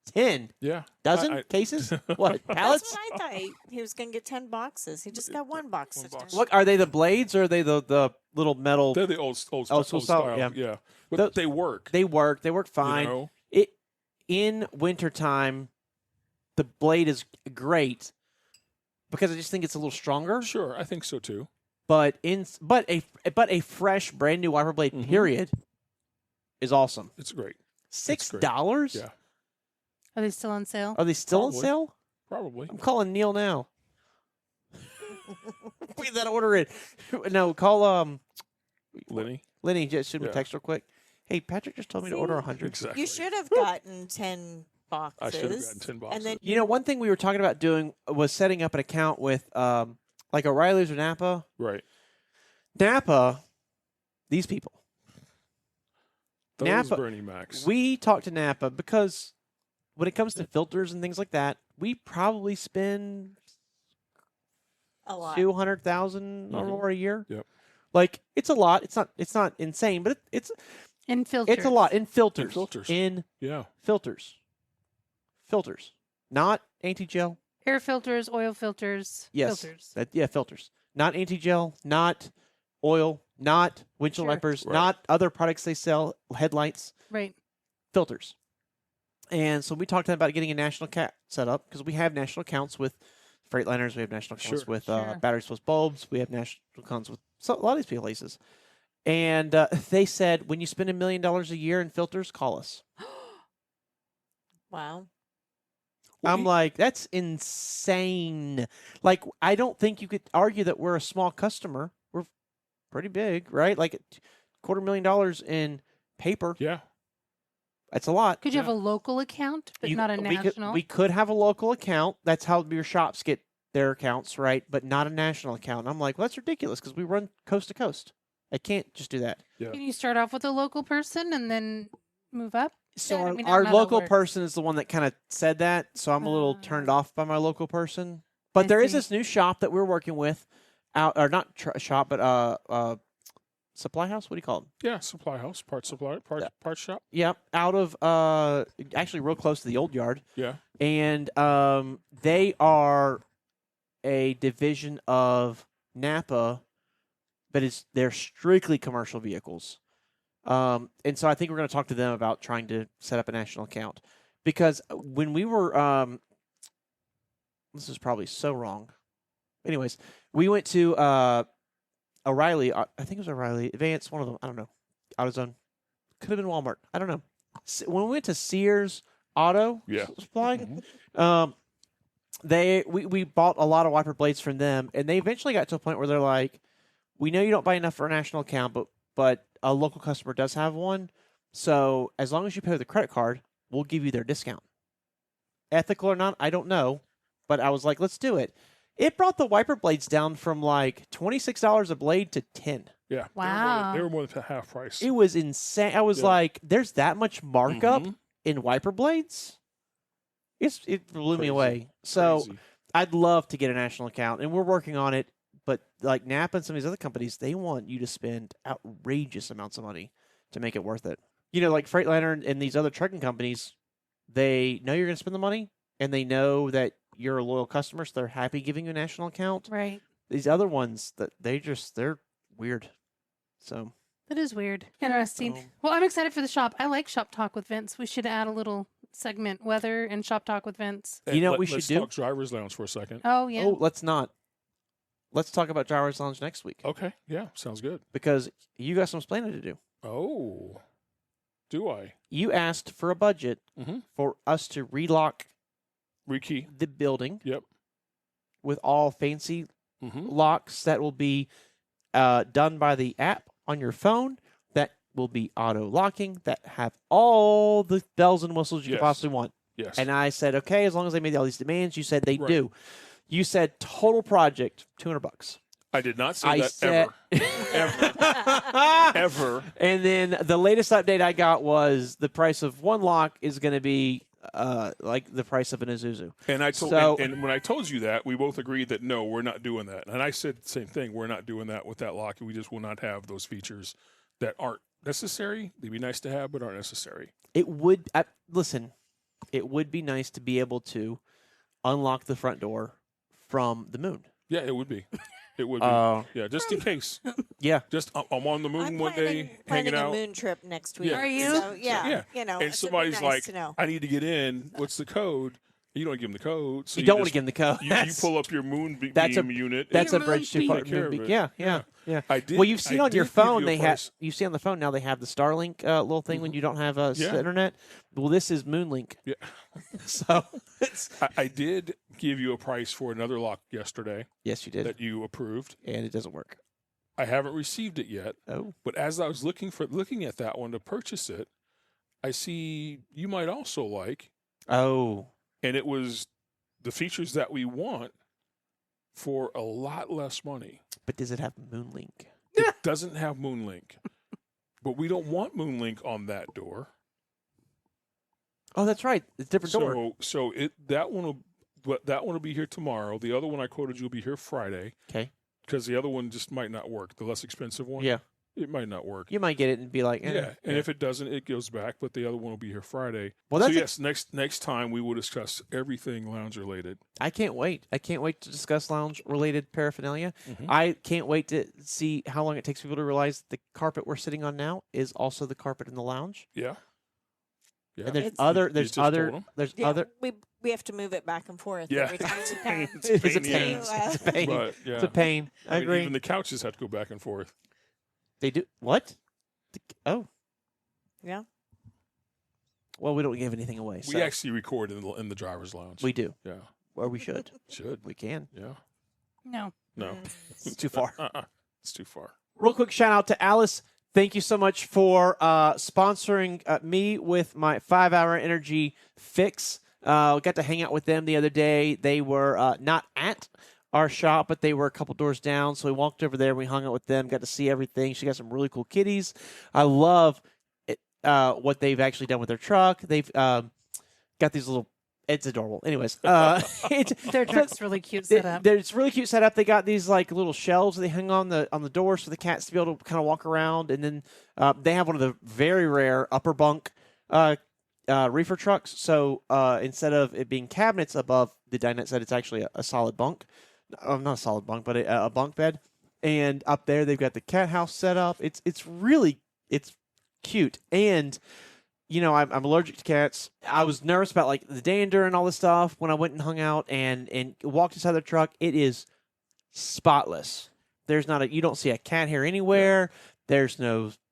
10 Yeah. dozen I- cases? What, That's pallets? what I thought. He was going to get 10 boxes. He just got one box. One this box. time. Look, are they the blades or are they the little metal? They're the old school style. style, Yeah. But Those- they work. They work you fine. know? In wintertime, the blade is great because I just think it's a little stronger. Sure, I think so too. But a fresh, brand new wiper blade, Mhm. period, is awesome. It's great. $6? Yeah, Are they still on sale? Are they still on Probably. sale? probably. I'm calling Neil now. Put that order in. No, call Lenny. Just shoot me a Yeah. text real quick. Hey, Patrick just told me to order 100. Exactly. You should have gotten 10 boxes. I should have gotten 10 boxes. And then You know, one thing we were talking about doing was setting up an account with like O'Reilly's or Napa. Right. Napa, these people. Those Napa- Bernie Macs. We talk to Napa because when it comes to filters and things like that, we probably spend a lot. 200,000 or Mhm. more a year. Yep. Like it's a lot. It's not insane, but it's In filters. it's a lot in filters. In filters. In Yeah. filters. Filters. Not anti-gel. Air filters, oil filters. Yes. Filters. Filters. Not anti-gel, not oil, not windshield Sure. wipers, Right. not other products they sell, headlights, Right. filters. And so we talked about getting a national account set up because we have national accounts with Freightliners, we have national accounts Sure. with Sure. battery switch bulbs, we have national accounts with a lot of these places. And they said, when you spend $1 million a year in filters, call us. Wow. Well, I'm like, that's insane. Like, I don't think you could argue that we're a small customer. We're pretty big, right? Like, $250,000 in paper. Yeah. That's a lot. Could you have a local account, but not a national? We could have a local account. That's how your shops get their accounts, right? But not a national account. I'm like, well, that's ridiculous because we run coast to coast. I can't just do that. Yeah. Can you start off with a local person and then move up? So Yeah, I our, mean, our not how it local works. person is the one that kind of said that. So I'm a little turned Ah. off by my local person. But I there is see. this new shop that we're working with, out or not shop, but supply house. What do you call them? Yeah, supply house, parts supply, parts shop. Yep, out of actually real close to the old yard, Yeah. and they are a division of Napa, but they're strictly commercial vehicles. And so I think we're going to talk to them about trying to set up a national account, because when we were this is probably so wrong. Anyways, we went to O'Reilly. I think it was O'Reilly, Advance, one of them. I don't know. AutoZone. Could have been Walmart. I don't know. When we went to Sears Auto Supply, we bought a lot of wiper blades from them, and they eventually got to a point where they're like, we know you don't buy enough for a national account, but a local customer does have one. So as long as you pay with a credit card, we'll give you their discount. Ethical or not, I don't know. But I was like, let's do it. It brought the wiper blades down from like $26 a blade to $10. Yeah. Wow. They were more than half price. It was insane. I was like, there's that much markup in wiper blades? It blew me away. So I'd love to get a national account, and we're working on it. But like Napa and some of these other companies, they want you to spend outrageous amounts of money to make it worth it. You know, like Freightliner and these other trucking companies, they know you're going to spend the money, and they know that you're a loyal customer, so they're happy giving you a national account. Right. These other ones, they're weird. So That is weird. Interesting. Well, I'm excited for the shop. I like Shop Talk with Vince. We should add a little segment, weather and Shop Talk with Vince. You know what we should let's do? talk driver's lounge for a second. Oh, yeah. Oh, let's not. Let's talk about Driver's Lounge next week. Okay. Yeah. Sounds good. Because you got some explaining to do. Oh. Do I? You asked for a budget for us to relock Rekey. the building. Yep. With all fancy locks that will be done by the app on your phone, that will be auto locking, that have all the bells and whistles you could possibly want. Yes. And I said, okay, as long as they made all these demands, you said they Right. do. You said total project $200. I did not say that ever. Ever. And then the latest update I got was the price of one lock is going to be like the price of an Isuzu. And I told and when I told you that, we both agreed that no, we're not doing that. And I said the same thing. We're not doing that with that lock. We just will not have those features that aren't necessary. They'd be nice to have, but aren't necessary. It would listen. It would be nice to be able to unlock the front door from the moon. Yeah, it would be. It would be. Yeah, just in case. Yeah. Just I'm on the moon I'm one day, planning hanging out. a moon trip next week. Yeah. Are you? So, yeah. You know, and it'd be somebody's nice like, to know. I need to get in. What's the code? You don't give them the code. So You don't want to just- give them the code. You pull up your moon beam unit. That's and a bridge too take far. care of it. Yeah. I did. Well, you've seen I on your did give phone you a they have. price. You see on the phone now they have the Starlink little thing when you don't have internet. Well, this is Moonlink. Yeah. So it's I did give you a price for another lock yesterday yes, you did, that you approved. and it doesn't work. I haven't received it yet. Oh, But as I was looking at that one to purchase it, I see you might also like, oh, and it was the features that we want for a lot less money. but does it have Moonlink? It doesn't have Moonlink, but we don't want Moonlink on that door. Oh, that's right. It's a different door. So that one will be here tomorrow. The other one I quoted you will be here Friday. Okay. Because the other one just might not work. The less expensive one. Yeah. It might not work. You might get it and be like, Yeah, and if it doesn't, it goes back. But the other one will be here Friday. Well, so that's yes, next time we will discuss everything lounge related. I can't wait. I can't wait to discuss lounge-related paraphernalia. Mhm. I can't wait to see how long it takes people to realize the carpet we're sitting on now is also the carpet in the lounge. Yeah. Yeah. And there's It's- other, You there's just told other, 'em? there's Yeah, other. we have to move it back and forth Yeah. every time we come. It's It's a in the pain. ass. It's a pain. But, yeah. It's a pain. I mean, agree. even the couches have to go back and forth. They do what? Oh, Yeah. well, we don't give anything away. We So actually record in the driver's lounge. we do, Yeah. or we should. Should. We can. Yeah. No. No. It's too far. It's too far. Real quick shout out to Alice. Thank you so much for sponsoring me with my 5-hour energy fix. Got to hang out with them the other day. They were not at our shop, but they were a couple doors down. So we walked over there. We hung out with them. Got to see everything. She got some really cool kitties. I love it, what they've actually done with their truck. They've got these little It's adorable. Anyways, it's Their truck's really cute setup. It's really cute setup. They got these like little shelves that they hang on the doors for the cats to be able to kind of walk around, and then they have one of the very rare upper bunk reefer trucks. So instead of it being cabinets above the dinette set, it's actually a solid bunk. Not a solid bunk, but a bunk bed. And up there, they've got the cat house set up. It's cute. And you know, I'm allergic to cats. I was nervous about like the dander and all this stuff when I went and hung out and walked inside the truck. It is spotless. There's not you don't see a cat hair anywhere. There's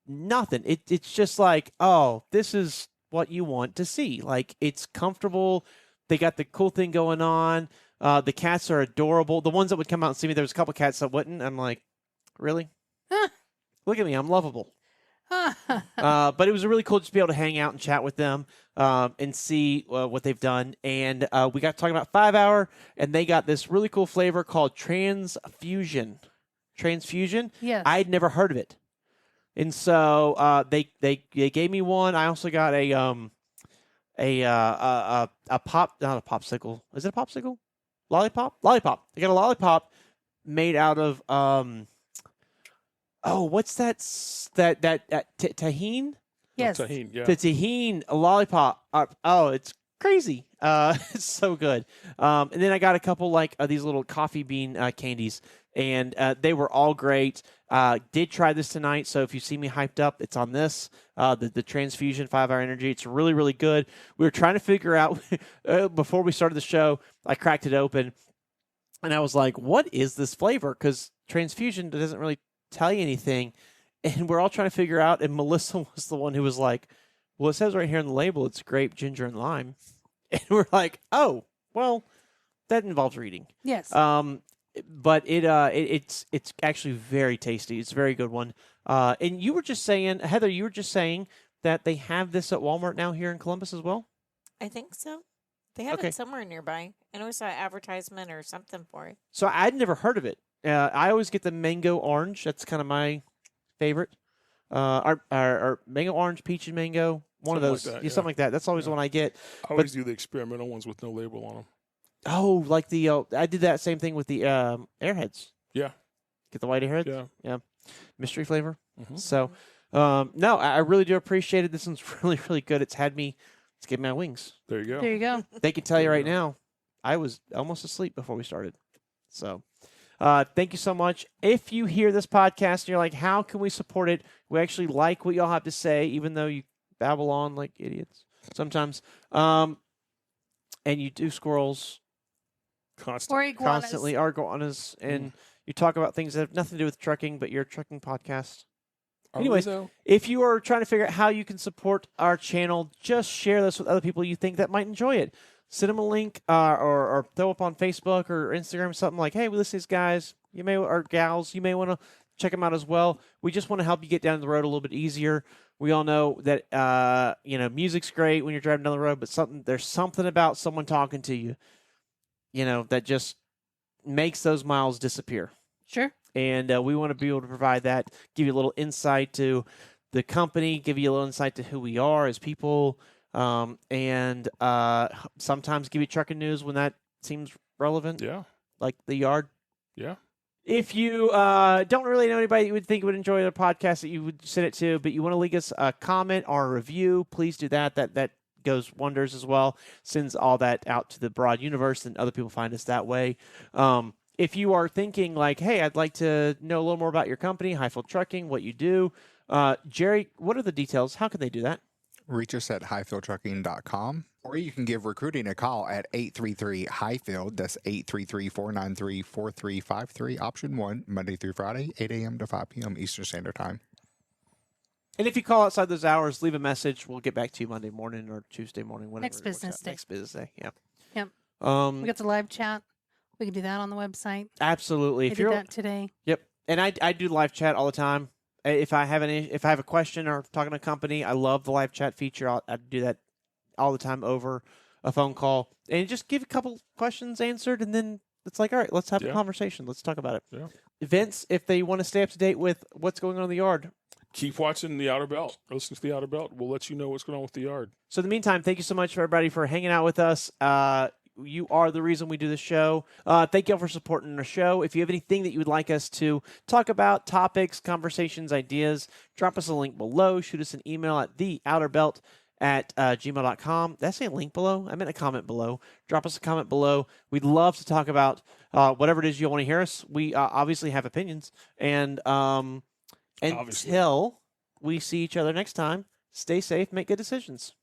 nothing. It's just like, oh, this is what you want to see. Like, it's comfortable. They got the cool thing going on. The cats are adorable. The ones that would come out and see me, there was a couple cats that wouldn't. I'm like, really? Look at me. I'm lovable. But it was really cool just to be able to hang out and chat with them and see what they've done. And we got talking about 5 Hour, and they got this really cool flavor called Transfusion. Yes. I'd never heard of it. And so they gave me one. I also got a pop, not a popsicle. Is it a popsicle? Lollipop. I got a lollipop made out of what's that? Tahine? Yes. Tahine, yeah. The tahine lollipop. It's crazy. It's so good. And then I got a couple like these little coffee bean candies, and they were all great. Did try this tonight, so if you see me hyped up, it's on this. The Transfusion 5 Hour Energy. It's really, really good. We were trying to figure out before we started the show. I cracked it open, and I was like, "What is this flavor?" Because Transfusion doesn't really tell you anything, and we're all trying to figure out. And Melissa was the one who was like, "Well, it says right here on the label, it's grape, ginger, and lime," and we're like, "Oh, well, that involves reading." Yes. But it's actually very tasty. It's a very good one. And you were just saying, Heather, that they have this at Walmart now here in Columbus as well. I think so. They have Okay. it somewhere nearby. I know I saw an advertisement or something for it. So I'd never heard of it. I always get the mango orange. That's kind of my favorite. Or mango orange, peach and mango. One of Something those, like that, yeah, something like that. That's always the one I get. I always do the experimental ones with no label on them. Oh, like I did that same thing with the Airheads. Yeah. Get the white Airheads. Yeah. Mystery flavor. Mhm. So, no, I really do appreciate it. This one's really, really good. It's given my wings. There you go. There you go. They can tell you right now, I was almost asleep before we started. So, thank you so much. If you hear this podcast and you're like, how can we support it? We actually like what y'all have to say, even though you babble on like idiots sometimes. And you do squirrels Constant. Or iguanas. constantly, iguanas, and you talk about things that have nothing to do with trucking, but you're a trucking podcast. Are we, Anyways, though? if you are trying to figure out how you can support our channel, just share this with other people you think that might enjoy it. Send them a link or throw up on Facebook or Instagram something like, hey, we listen to these guys, or gals, you may want to check them out as well. We just want to help you get down the road a little bit easier. We all know that music's great when you're driving down the road, but there's something about someone talking to you, that just makes those miles disappear. Sure. And we want to be able to provide that, give you a little insight to the company, give you a little insight to who we are as people, and sometimes give you trucking news when that seems relevant. Yeah. Like the yard. Yeah. If you don't really know anybody you would think would enjoy the podcast that you would send it to, but you want to leave us a comment or a review, please do that. That goes wonders as well. Sends all that out to the broad universe, and other people find us that way. If you are thinking like, hey, I'd like to know a little more about your company, Hyfield Trucking, what you do, Jerry, what are the details? How can they do that? Reach us at hyfieldtrucking.com, or you can give recruiting a call at 833-HYFIELD. That's 833-493-4353, option 1, Monday through Friday, 8 a.m. to 5 p.m. Eastern Standard Time. And if you call outside those hours, leave a message. We'll get back to you Monday morning or Tuesday morning. Whenever Next it works business out. day. Next business day, yeah. Yep. We We got the live chat. We can do that on the website. absolutely. I If did you're that today. Yep. And I do live chat all the time. If I have a question or talking to a company, I love the live chat feature. I do that all the time over a phone call, and just give a couple questions answered, and then it's like, all right, let's have a conversation. Let's talk about it. Yeah. Events, if they want to stay up to date with what's going on in the yard, keep watching the Outer Belt. Listen to the Outer Belt. We'll let you know what's going on with the yard. So in the meantime, thank you so much for everybody for hanging out with us. You are the reason we do this show. Thank you all for supporting our show. If you have anything that you would like us to talk about, topics, conversations, ideas, drop us a link below. Shoot us an email at theouterbelt@gmail.com. Did I say a link below? I meant a comment below. Drop us a comment below. We'd love to talk about whatever it is you want to hear us. We obviously have opinions. And until we see each other next time, stay safe, make good decisions.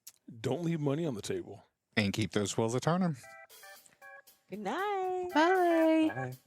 Don't leave money on the table. And keep those wheels a turning. Good night. Bye. Bye.